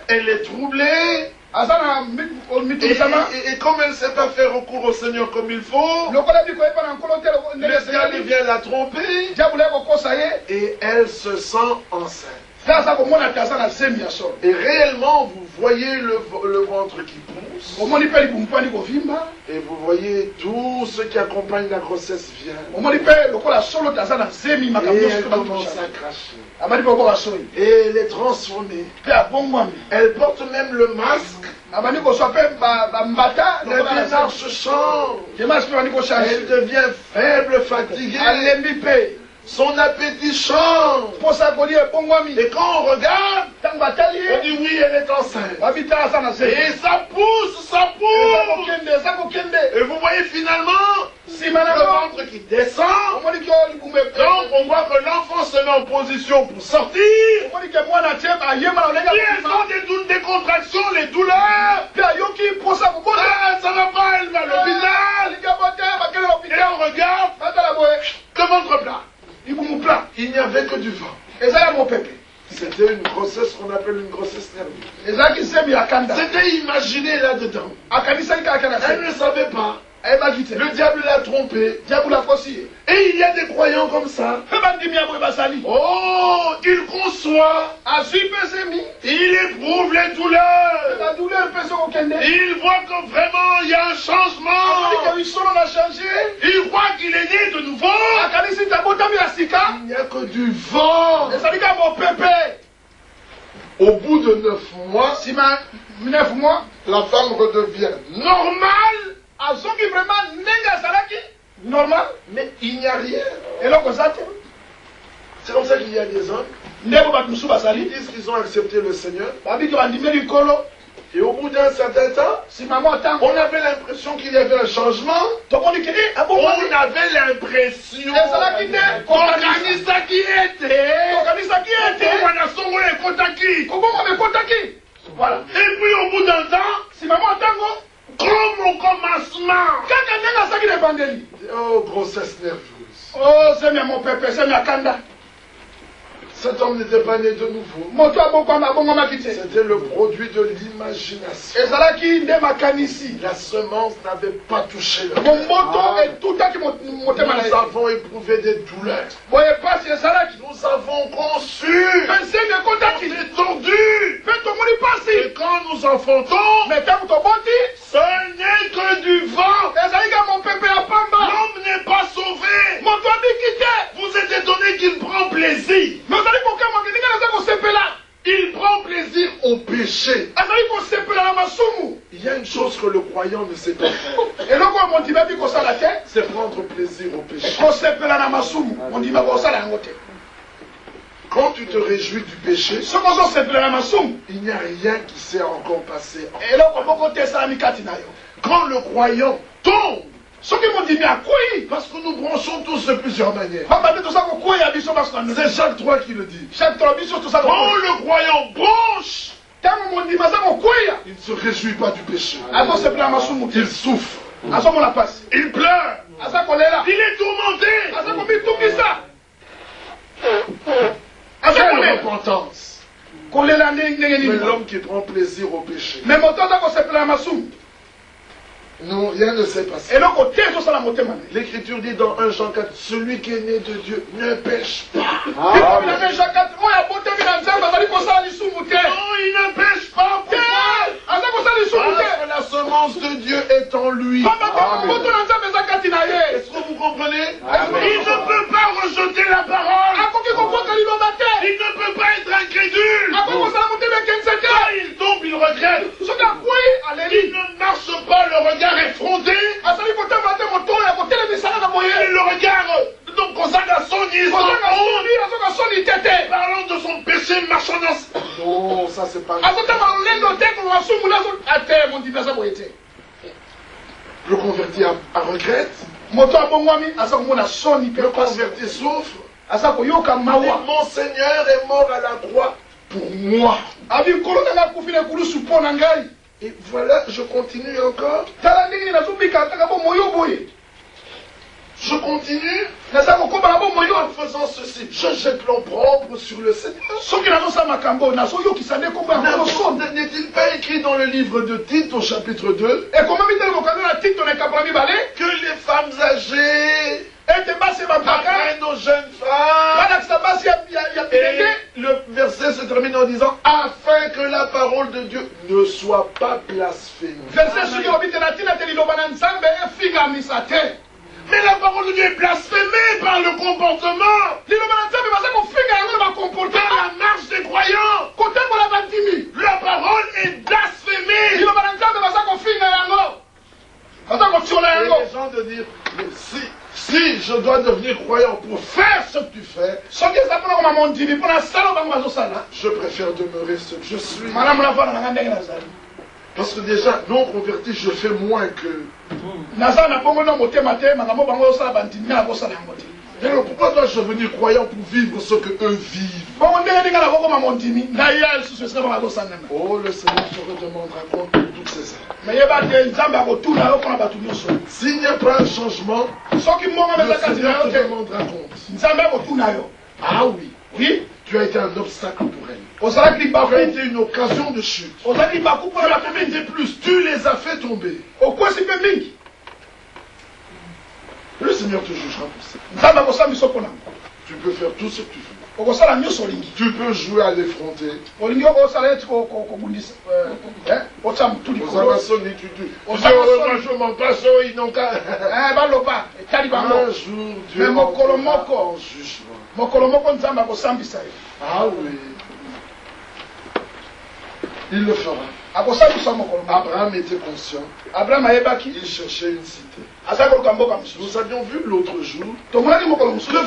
elle est troublée. Et comme elle ne sait pas faire recours au Seigneur comme il faut, le diable vient la tromper et elle se sent enceinte. Et réellement, vous voyez le ventre qui pousse. Et vous voyez tout ce qui accompagne la grossesse vient. Et elle commence à cracher. Et elle est transformée. Elle porte même le masque. La démarche change. Elle devient faible, fatiguée. Son appétit change. Et quand on regarde, on dit oui, elle est enceinte. Et ça pousse, ça pousse. Et vous voyez finalement le ventre qui descend. Donc on voit que l'enfant se met en position pour sortir. Puis elles ont des contractions, les douleurs. Ça va pas, elle va à l'hôpital. Et on regarde le ventre plat. Il n'y avait que du vent. C'était une grossesse qu'on appelle une grossesse nerveuse. C'était imaginé là-dedans. Elle ne savait pas. Le diable l'a trompé. Et il y a des croyants comme ça. Oh, il conçoit. Il éprouve les douleurs. Il voit que vraiment il y a un changement. Il croit qu'il est né de nouveau. Il n'y a que du vent. Au bout de 9 mois, la femme redevient normale. Normal, mais il n'y a rien. C'est comme ça qu'il y a des hommes qui disent qu'ils ont accepté le Seigneur. Et au bout d'un certain temps, on avait l'impression qu'il y avait un changement. On avait l'impression voilà. Et puis au bout d'un temps, comme au commencement. Oh, grossesse nerveuse. Oh, c'est mon pépé, c'est ma kanda. Cet homme n'était pas né de nouveau. C'était le produit de l'imagination. La semence n'avait pas touché le cœur. Nous avons éprouvé des douleurs. Nous avons conçu. On s'est tordu. Et quand nous enfantons, ce n'est que du vent. L'homme n'est pas sauvé. Vous êtes étonné qu'il prend plaisir. Il prend plaisir au péché. Il y a une chose que le croyant ne sait pas faire. C'est prendre plaisir au péché. Quand tu te réjouis du péché, il n'y a rien qui s'est encore passé. Quand le croyant tombe, parce que nous branchons tous de plusieurs manières. C'est Jacques 3 qui le dit. Quand le croyant branche, il ne se réjouit pas du péché. Il souffre. Il pleure. Il est tourmenté. Quelle repentance. Mais l'homme qui prend plaisir au péché. Non, rien ne s'est passé. L'Écriture dit dans 1 Jean 4, celui qui est né de Dieu ne pêche pas. Non, il ne pêche pas. Pourquoi? Parce que la semence de Dieu est en lui. Est-ce que vous comprenez? Il ne peut pas rejeter la parole. Il ne peut pas être incrédule. Quand il tombe, il regrette. Il ne marche pas, le regard effronté. Il le regarde. Donc, parlant de son péché marchand dans... Non, ça c'est pas... Le converti regrette. Le converti souffre. Mon Seigneur est mort à la croix pour moi. Et voilà, je continue encore. Je continue en faisant ceci. Je jette l'opprobre sur le Seigneur. N'est-il pas écrit dans le livre de Tite au chapitre 2 que les femmes âgées Après nos jeunes femmes. Et le verset se termine en disant afin que la parole de Dieu ne soit pas blasphémée. Mais la parole de Dieu est blasphémée par le comportement. Par la marche des croyants. La parole est blasphémée. Et les gens de dire, mais si je dois devenir croyant pour faire ce que tu fais, je préfère demeurer ce que je suis. Parce que déjà, non converti, je fais moins que. Alors pourquoi dois-je devenir croyant pour vivre ce que eux vivent? Oh, le Seigneur se redemandera compte de toutes ces heures. S'il n'y a pas un changement, le Seigneur te demandera compte. Ah oui, oui, tu as été un obstacle pour elle. Tu as été une occasion de chute. Tu as fait plus, tu les as fait tomber. Le Seigneur te jugera pour ça. Tu peux faire tout ce que tu veux. Tu peux jouer à l'effronter. Aux Amazones, tu dis, je m'en passe, ils n'ont qu'à. Un jour, Dieu en jugement. Ah oui. Il le fera. Abraham était conscient. Il cherchait une cité. Nous avions vu l'autre jour que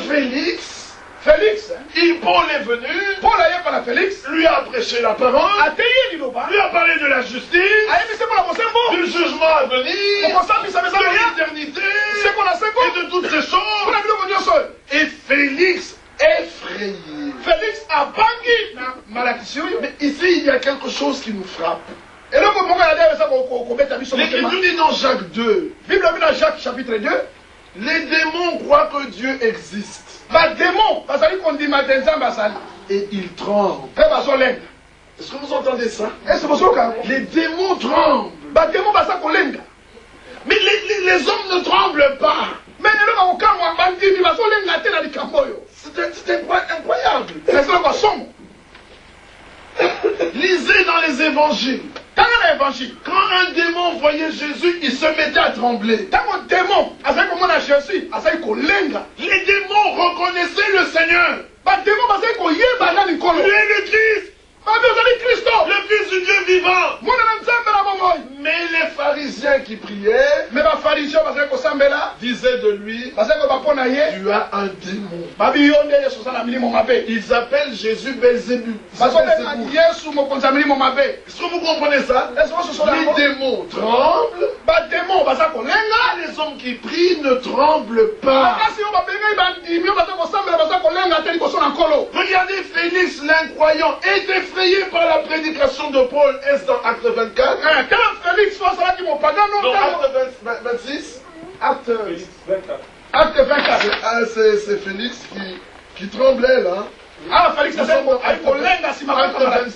Félix, Paul est venu, lui a prêché la parole, lui a parlé de la justice, du jugement à venir, de l'éternité, et de toutes ces choses. Et Félix, effrayé. Félix a bangi. Mais ici, il y a quelque chose qui nous frappe. L'Écriture dit dans Jacques 2. Jacques chapitre 2. Les démons croient que Dieu existe. Et ils tremblent. Est-ce que vous entendez ça? Les démons tremblent. Mais les hommes ne tremblent pas. C'est incroyable. Lisez dans les évangiles. Quand un démon voyait Jésus, il se mettait à trembler. Les démons reconnaissaient le Seigneur. Lui est le Christ. Le Fils du Dieu vivant. Mais les pharisiens qui priaient disaient de lui, tu as un démon. Ils appellent Jésus Belzébul. Est-ce que vous comprenez ça? Les démons tremblent. Les hommes qui prient ne tremblent pas. Regardez Félix l'incroyant est effrayé par la prédication de Paul. Est-ce dans Acte 24? Dans Acte 26? Acte 24. C'est Félix qui tremblait là. Félix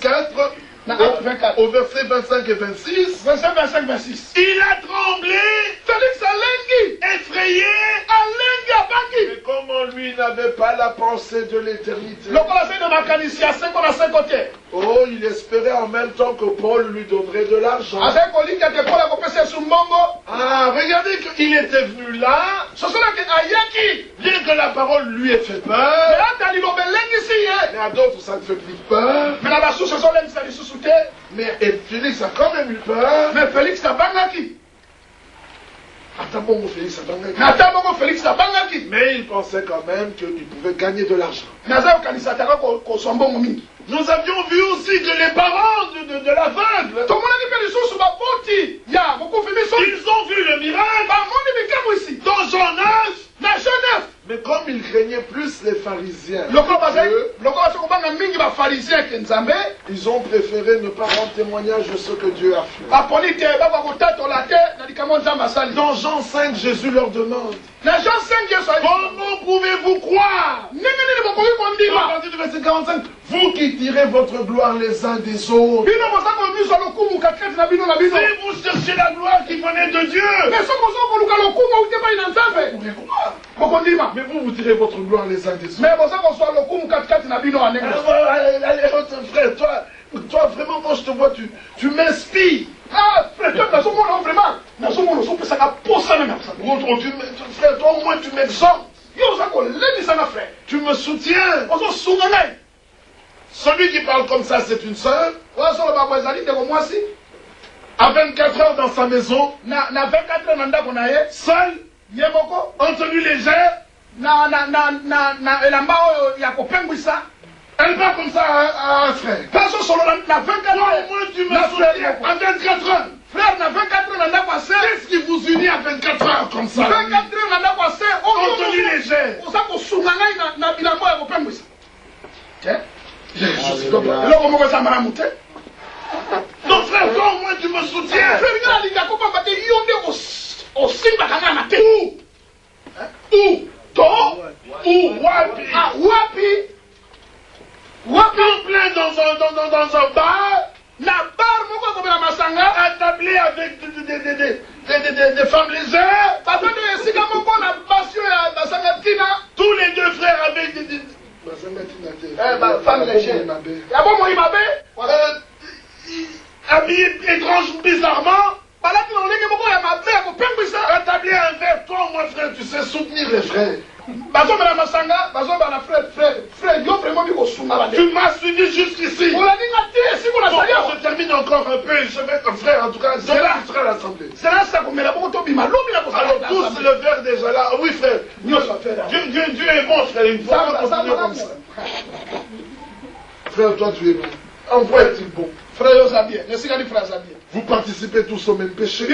Acte 24. Au verset 25 et 26. Il a tremblé. Effrayé. Mais comment lui n'avait pas la pensée de l'éternité? Oh, il espérait en même temps que Paul lui donnerait de l'argent. Ah, regardez qu'il était venu là. Bien que la parole lui ait fait peur. Mais à d'autres ça ne fait plus peur. Mais Félix a quand même eu peur. Mais Félix a bangaki. Mais il pensait quand même qu'il pouvait gagner de l'argent. Nous avions vu aussi que les parents de l'aveugle, ils ont vu le miracle dans Jean 9. Mais comme ils craignaient plus les pharisiens, ils ont préféré ne pas rendre témoignage de ce que Dieu a fait. Dans Jean 5, Jésus leur demande, comment pouvez-vous croire? À partir du verset 45, vous qui tirez votre gloire les uns des autres. Si vous cherchez la gloire qui venait de Dieu, vous pouvez croire. Mais vous tirez votre gloire les uns des autres. Frère, toi vraiment, quand je te vois, tu m'inspires. Ah, frère, vraiment. Frère, toi au moins tu m'exhortes. Tu me soutiens. Celui qui parle comme ça, c'est une sœur. À 24 heures dans sa maison. Seul. En tenue légère. Elle va comme ça à un frère. Toi, au moins tu me soutiens à 24 heures. Frère, na 24 heures, qu'est-ce qui vous unit à 24 heures comme ça? 24 heures, en tenue légère. Donc frère, toi au moins tu me soutiens. Où? Wapi? En plein dans un bar. Attablé avec des femmes légères. Tous les deux frères avec des femmes légères. Habillés étrange, bizarrement. Attablé avec toi, moi frère, tu sais soutenir les frères. Tu m'as suivi jusqu'ici. Donc, je termine encore un peu. Je vais être frère, en tout cas, je serai à l'assemblée. Alors tous le verre déjà là. Oui frère. Dieu est bon frère. Il faut continuer comme ça. Frère, toi tu es bon. En quoi est-il bon? Vous participez tous au même péché.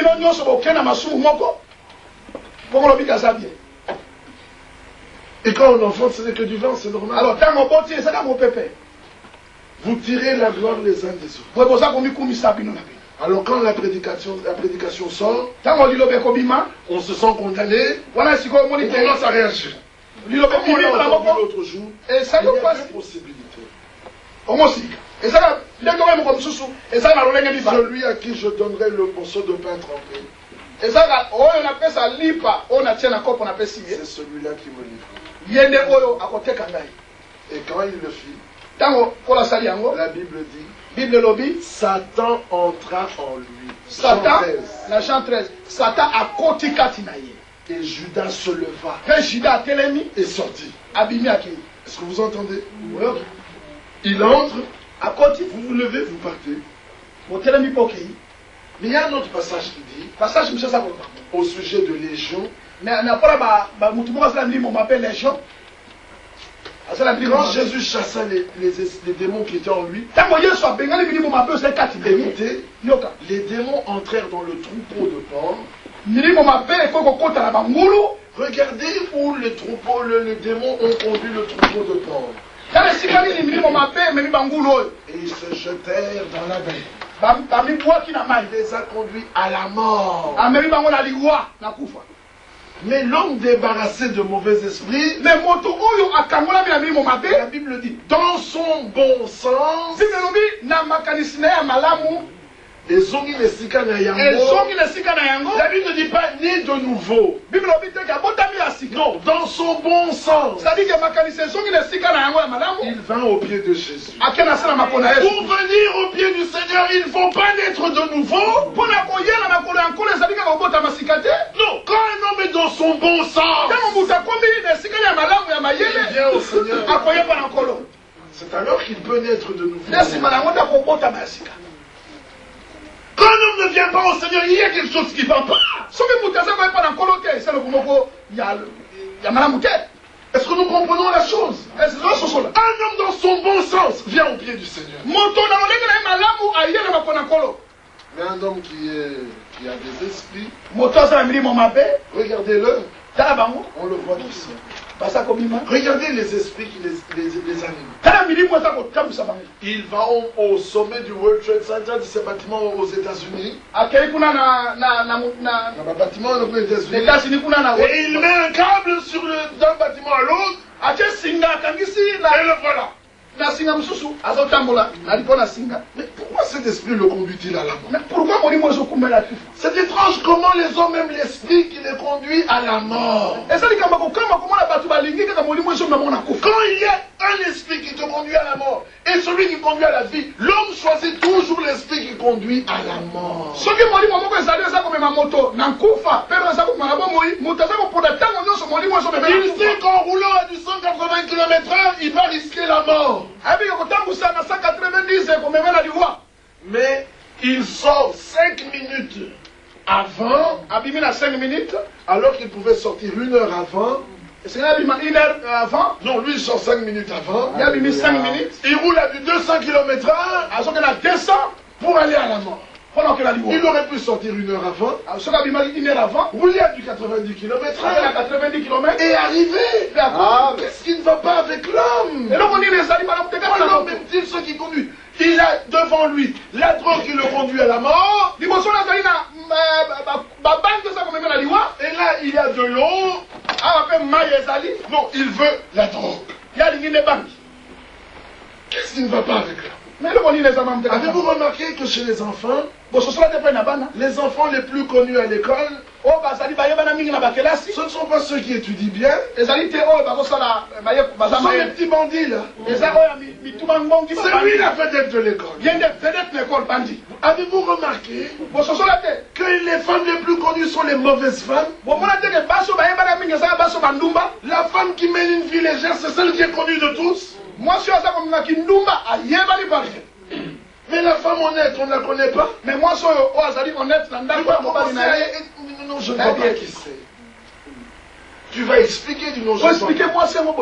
Et quand on enfante, ce n'est que du vent, c'est normal. Alors, vous tirez la gloire les uns des autres. Alors quand la prédication sort, on se sent condamné, on commence à réagir. Comme on l'a entendu l'autre jour, il y a deux possibilités. Celui à qui je donnerai le morceau de pain trempé, c'est celui-là qui me livre. Et quand il le fit, la Bible dit, Satan entra en lui. Satan, la Jean 13, Satan a côté katinaye. Et Judas se leva et sortit. Est-ce que vous entendez? Il entre, vous vous levez, vous partez. Mais il y a un autre passage qui dit, au sujet de Légion, quand Jésus chassa les démons qui étaient en lui, écoutez, les démons entrèrent dans le troupeau de porcs. Regardez où les démons ont conduit le troupeau de porcs. Et ils se jetèrent dans la mer. Il les a conduits à la mort. Mais l'homme débarrassé de mauvais esprits, la Bible dit, dans son bon sens, la Bible ne dit pas né de nouveau. Non, dans son bon sens. Il vint au pied de Jésus. Pour venir au pied du Seigneur, il ne faut pas naître de nouveau. Non, quand un homme est dans son bon sens, il vient au Seigneur. C'est alors qu'il peut naître de nouveau. Quand un homme ne vient pas au Seigneur, il y a quelque chose qui ne va pas. Est-ce que nous comprenons la chose? Un homme dans son bon sens vient au pied du Seigneur. Mais un homme qui a des esprits, regardez-le, on le voit ici. Regardez les esprits qui les animent. Il va au sommet du World Trade Center, de ces bâtiments aux États-Unis. Et il met un câble d'un bâtiment à l'autre. Et le voilà. Mais pourquoi cet esprit le conduit-il à la mort? Mais pourquoi C'est étrange comment les hommes aiment l'esprit qui les conduit à la mort. Quand il y a un esprit qui te conduit à la mort et celui qui conduit à la vie, l'homme choisit toujours l'esprit qui conduit à la mort. Il sait qu'en roulant à du 180 km/h, il va risquer la mort. Mais il sort 5 minutes avant, alors qu'il pouvait sortir 1 heure avant. Non, lui il sort 5 minutes avant. Il roule à du 200 km/h pour aller à la mort. Il aurait pu sortir 1 heure avant, rouler à du 90 km/h et arriver. Qu'est-ce qui ne va pas avec l'homme? L'homme même-t-il ce qui conduit? Il a devant lui la drogue qui le conduit à la mort. Et là, il y a de l'eau. Non, il veut la drogue. Qu'est-ce qui ne va pas avec l'homme? Avez-vous remarqué que chez les enfants les plus connus à l'école, ce ne sont pas ceux qui étudient bien, ce sont les petits bandits là. C'est lui la vedette de l'école. Avez-vous remarqué que les femmes les plus connues sont les mauvaises femmes? La femme qui mène une vie légère, c'est celle qui est connue de tous. Mais la femme honnête, on ne la connaît pas. Mais moi, je suis honnête. Non, je ne vois pas qui c'est. Tu vas expliquer du nom. Expliquez-moi, c'est mon.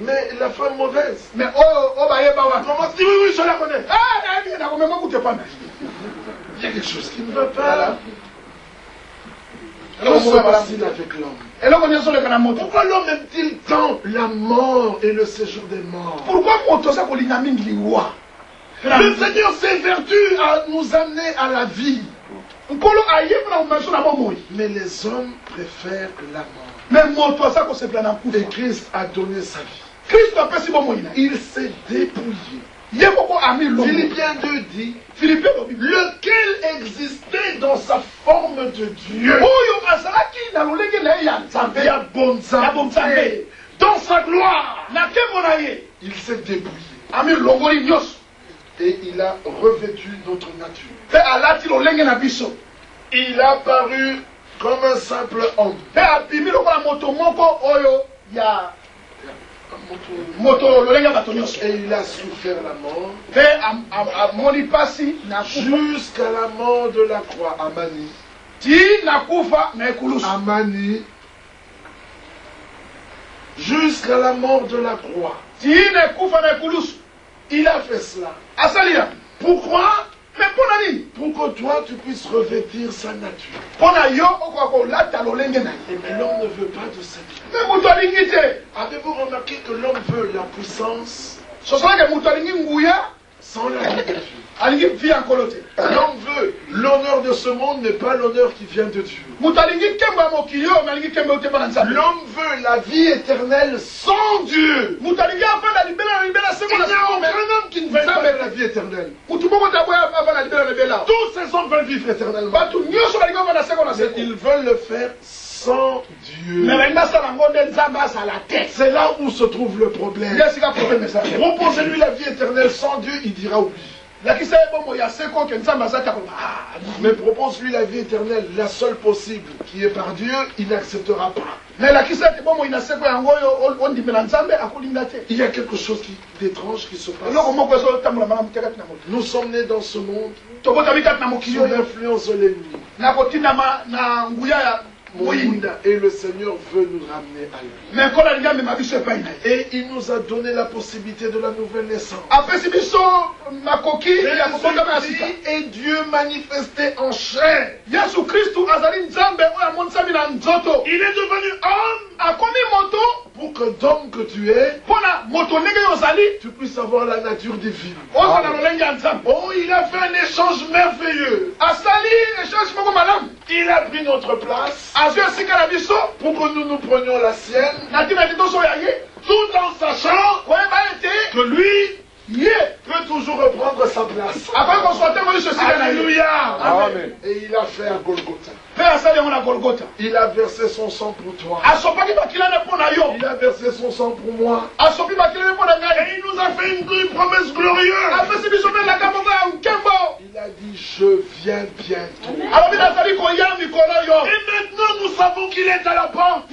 Mais la femme mauvaise. Mais comment si oui, je la connais. Il y a quelque chose qui ne va pas. Alors, c'est facile avec l'homme. Pourquoi l'homme aime-t-il tant la mort et le séjour des morts? Pourquoi le Seigneur s'évertue à nous amener à la vie. Mais les hommes préfèrent la mort. Et Christ a donné sa vie. Il s'est dépouillé. Philippiens 2 dit, lequel existait dans sa forme de Dieu. Dans sa gloire. Il s'est dépouillé. Et il a revêtu notre nature. Il a paru comme un simple homme. Et il a souffert la mort jusqu'à la mort de la croix. Amani. Jusqu'à la mort de la croix. Il a fait cela. Pourquoi? Pour que toi tu puisses revêtir sa nature. Mais l'homme ne veut pas de cette vie. Avez-vous remarqué que l'homme veut la puissance sans la vie de Dieu? L'homme veut l'honneur de ce monde, mais pas l'honneur qui vient de Dieu. L'homme veut la vie éternelle sans Dieu. Il n'y a aucun homme qui ne veut pas la vie éternelle. Tous ces hommes veulent vivre éternellement. Mais ils veulent le faire sans Dieu. C'est là où se trouve le problème. Proposez-lui la vie éternelle sans Dieu, il dira oui. Mais propose-lui la vie éternelle, la seule possible, qui est par Dieu, il n'acceptera pas. Il y a quelque chose d'étrange qui se passe. Nous sommes nés dans ce monde sous l'influence de l'ennemi. Et le Seigneur veut nous ramener à lui. Et il nous a donné la possibilité de la nouvelle naissance. Et Dieu manifesté en chair. Il est devenu homme pour que d'homme que tu es, tu puisses avoir la nature divine. Oh, il a fait un échange merveilleux. Il a pris notre place pour que nous prenions la sienne, tout en sachant que lui, que toujours reprendre sa place. Alléluia. Amen. Et il a fait à Golgotha. Il a versé son sang pour toi. Il a versé son sang pour moi. Et il nous a fait une promesse glorieuse. Il a dit, je viens bientôt. Et maintenant nous savons qu'il est à la porte.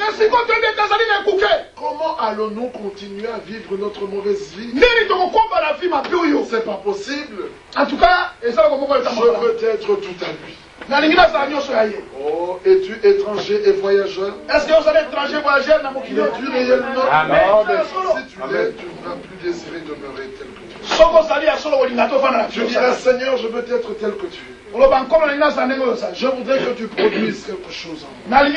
Comment allons-nous continuer à vivre notre mauvaise vie? C'est pas possible. En tout cas, je veux être tout à lui. Oh, es-tu étranger et voyageur? Est-ce que vous êtes étranger voyageur dans mon Es-tu réellement? Amen. Si tu l'es, tu ne vas plus désirer demeurer tel que tu es. Tu diras, Seigneur, je veux être tel que tu es. Je voudrais que tu produises quelque chose en moi. Le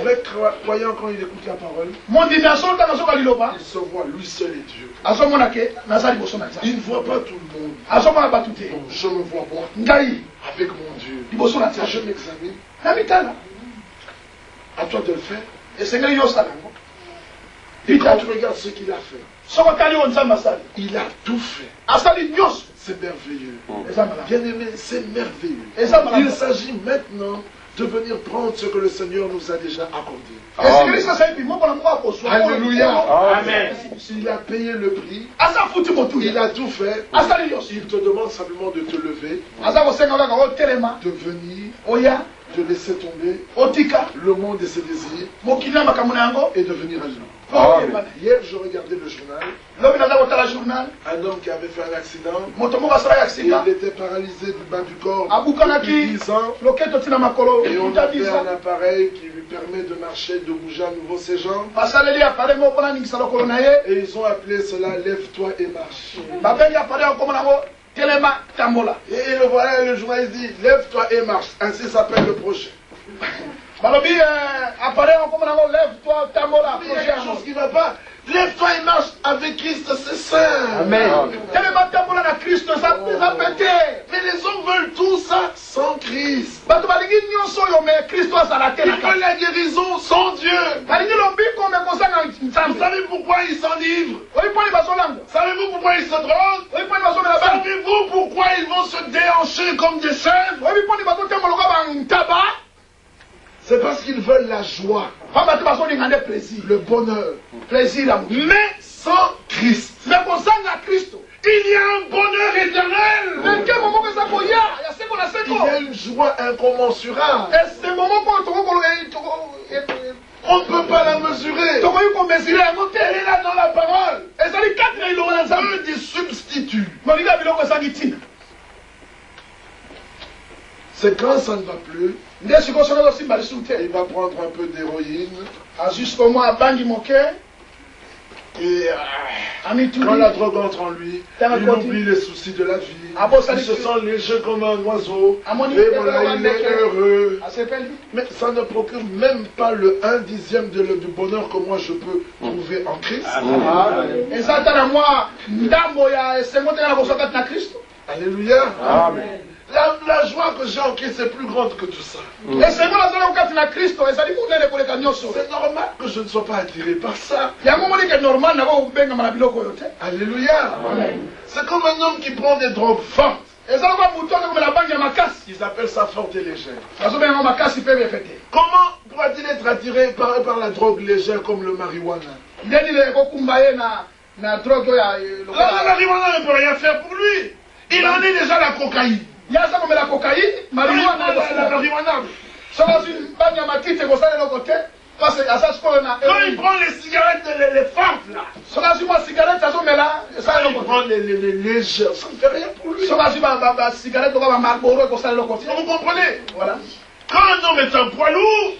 vrai croyant, quand il écoute la parole, il se voit lui seul et Dieu. Il ne voit pas tout le monde. Bon, je me vois moi avec mon Dieu. Je m'examine. À toi de le faire. Et quand tu regardes ce qu'il a fait, il a tout fait. C'est merveilleux. Bien aimé, c'est merveilleux. Il s'agit maintenant de venir prendre ce que le Seigneur nous a déjà accordé. Alléluia. Amen. Il a payé le prix. Il a tout fait. Il te demande simplement de te lever, de venir, de laisser tomber le monde et ses désirs et de venir à lui. Hier, je regardais le journal. Un homme qui avait fait un accident. Il était paralysé du bas du corps depuis 10 ans. Et on a fait un appareil qui lui permet de marcher, de bouger à nouveau ses jambes. Et ils ont appelé cela « Lève-toi et marche ». Et le voilà, le journaliste dit « Lève-toi et marche ». Ainsi s'appelle le projet. Il y a quelque chose qui ne va pas. Lève-toi et marche avec Christ, c'est ça. Amen. Mais les hommes veulent tout ça sans Christ. Ils veulent la guérison sans Dieu. Vous savez pourquoi ils s'enivrent? Savez-vous pourquoi ils se droguent? Savez-vous pourquoi ils vont se déhancher comme des chèvres? C'est parce qu'ils veulent la joie, le bonheur, mais sans Christ. Il y a un bonheur éternel. Il y a une joie incommensurable. On ne peut pas la mesurer. Elle est là dans la parole. Il veut des substituts. C'est quand ça ne va plus, il va prendre un peu d'héroïne. Et quand la drogue entre en lui, il oublie les soucis de la vie. Il se sent léger comme un oiseau. Et voilà, il est heureux. Mais ça ne procure même pas le 1/10 du bonheur que moi je peux trouver en Christ. Alléluia. Amen. La joie que j'ai en Christ est plus grande que tout ça. C'est normal que je ne sois pas attiré par ça. Alléluia. C'est comme un homme qui prend des drogues fortes. Ils appellent ça forte et légère. Comment pourra-t-il être attiré par la drogue légère comme le marijuana? La marijuana ne peut rien faire pour lui. Il en est déjà la cocaïne. La marijuana. Quand il prend les cigarettes, les fortes là. Quand il prend les légères, ça ne fait rien pour lui. Vous comprenez? Voilà. Quand un homme est un poids lourd,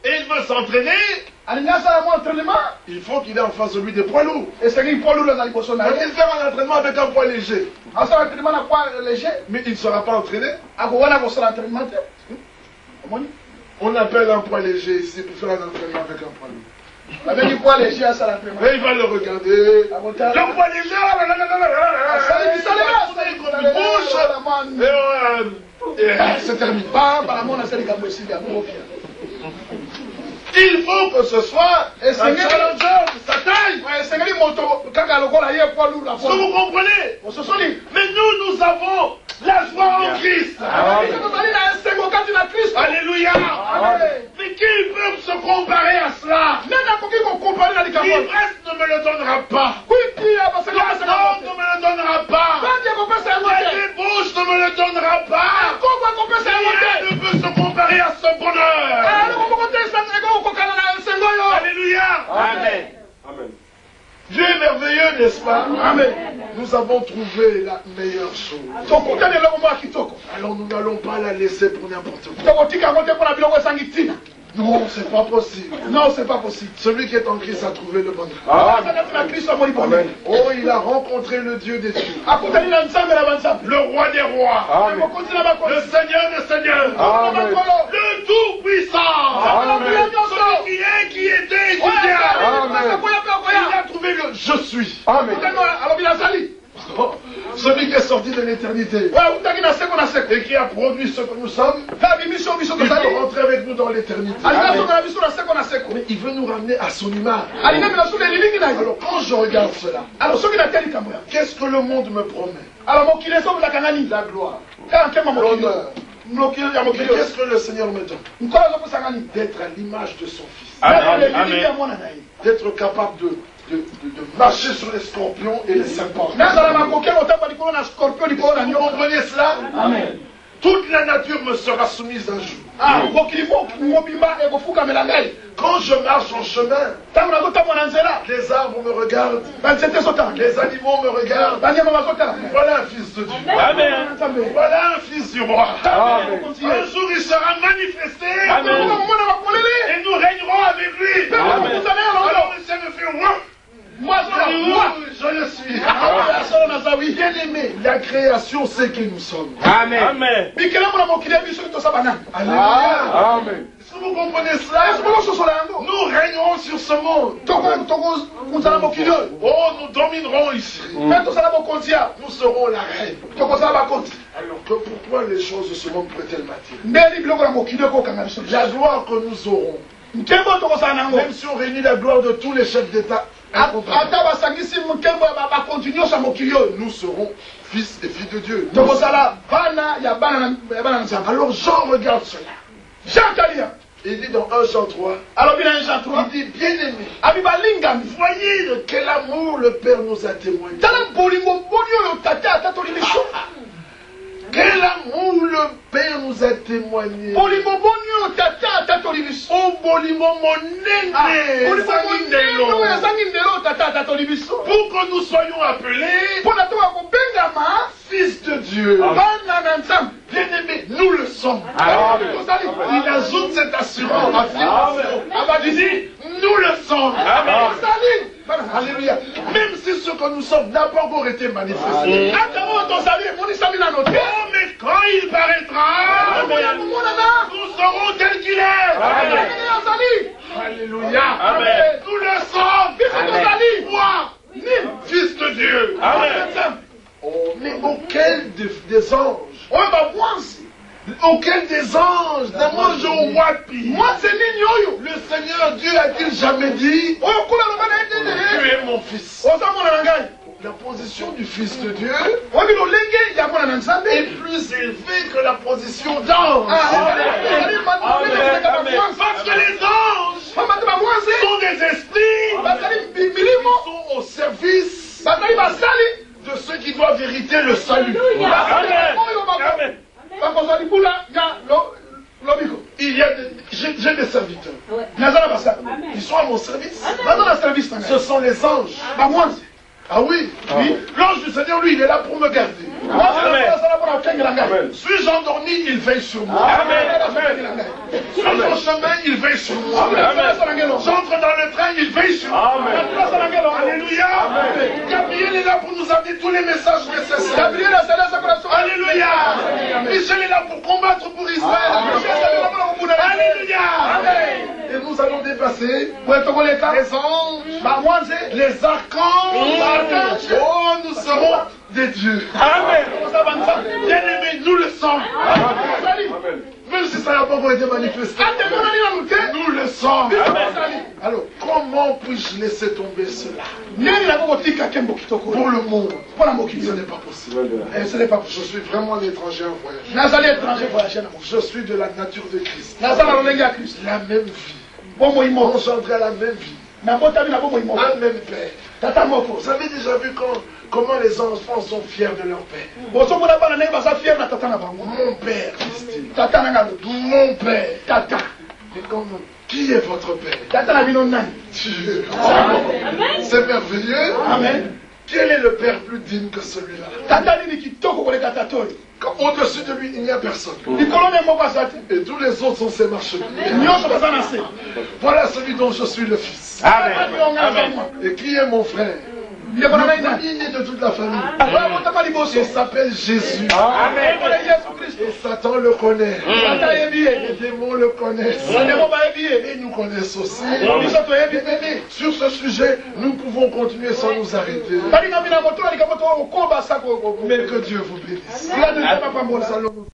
et il veut s'entraîner, il faut qu'il ait en face de lui des poids lourds. Faut-il faire un entraînement avec un poids léger? Mais il ne sera pas entraîné. On appelle un poids léger ici pour faire un entraînement avec un poids lourd. Mais il va le regarder. Le poids léger, c'est terminé. Il faut que ce soit un challenger de sa taille. Est-ce que vous comprenez? Mais nous avons la joie en Christ. Alléluia. Mais qui peut se comparer à cela? L'ivresse ne me le donnera pas. La mort ne me le donnera pas. La débauche ne me le donnera pas. Rien ne peut se comparer à ce bonheur. Alléluia. Amen. Amen. Dieu est merveilleux, n'est-ce pas? Amen. Nous avons trouvé la meilleure chose. Alors nous n'allons pas la laisser pour n'importe quoi. Non, c'est pas possible. Non, c'est pas possible. Celui qui est en Christ a trouvé le bonheur. Amen. Oh, il a rencontré le Dieu des dieux. Le roi des rois. Amen. Le Seigneur des seigneurs. Amen. Le Tout-Puissant. Amen. Celui qui était et qui vient. Amen. Il a trouvé le je suis. Amen. Celui qui est sorti de l'éternité et qui a produit ce que nous sommes, il peut rentrer avec nous dans l'éternité. Mais il veut nous ramener à son image. Alors quand je regarde cela, qu'est-ce que le monde me promet? La gloire, l'honneur. Qu'est-ce que le Seigneur me donne? D'être à l'image de son Fils. Amen. D'être capable de marcher sur les scorpions et les serpents. Vous comprenez cela? Amen. Toute la nature me sera soumise un jour. Quand je marche en chemin, les arbres me regardent, les animaux me regardent. Voilà un fils de Dieu. Amen. Voilà un fils du roi. Amen. Un jour il sera manifesté. Amen. Et nous régnerons avec lui. Amen. Alors le Seigneur fait moi. Moi, je le suis. Bien aimé, la création sait qui nous sommes. Amen. Amen. Alléluia. Amen. Est-ce que vous comprenez cela? Nous régnerons sur ce monde. Oh, nous dominerons ici. Nous serons la reine. Alors pourquoi les choses de ce monde pourraient-elles m'attirer? La gloire que nous aurons, même si on réunit la gloire de tous les chefs d'État, nous serons fils et filles de Dieu. Alors Jean regarde cela. Il dit dans 1 Jean 3, il dit bien aimé, voyez de quel amour le Père nous a témoigné. Quel amour le Père nous a témoigné. Pour que nous soyons appelés fils de Dieu. Bien aimé, nous le sommes. Il ajoute cette assurance. Il dit, nous le sommes. Alléluia. Même si ce que nous sommes n'a pas encore été manifesté. Oh, mais quand il paraîtra, nous serons tels qu'il est. Alléluia. Nous le sommes. Moi, fils de Dieu. Oh, mais auquel des anges? Auquel des anges? Le Seigneur Dieu a-t-il jamais dit, tu es mon fils? La position du Fils de Dieu est plus élevée que la position d'ange. Parce que les anges sont des esprits qui sont au service de ceux qui doivent hériter le salut. Amen. J'ai des serviteurs. Ils sont à mon service. Ce sont les anges. Ah oui, l'ange du Seigneur, lui, il est là pour me garder. Suis-je endormi, il veille sur moi. Sur mon chemin, il veille sur moi. J'entre dans le train, il veille sur moi. Alléluia. Gabriel est là pour nous amener tous les messages nécessaires. Alléluia. Michel est là pour combattre pour Israël. Alléluia. Et nous allons dépasser les anges, les archanges. Oh, nous serons des dieux. Amen. Bien aimés, nous le sommes. Même si ça n'a pas encore été manifesté, nous le sommes. Alors, comment puis-je laisser tomber cela? Pour le monde, ce n'est pas possible. Je suis vraiment un étranger en voyage. Je suis de la nature de Christ. La même vie. Engendré à la même vie. Un même père. Vous avez déjà vu comment les enfants sont fiers de leur père? Mon père, Christine. Mon père. Tata. Mais comment? Qui est votre père? Dieu. C'est merveilleux. Amen. Quel est le père plus digne que celui-là? Au-dessus de lui, il n'y a personne. Et tous les autres sont ses marchés. Voilà celui dont je suis le fils. Amen. Et qui est mon frère? Le premier de toute la famille. Il s'appelle Jésus. Amen. Et Satan le connaît. Les démons le connaissent. Et nous connaissons aussi. Sur ce sujet, nous pouvons continuer sans nous arrêter. Mais que Dieu vous bénisse.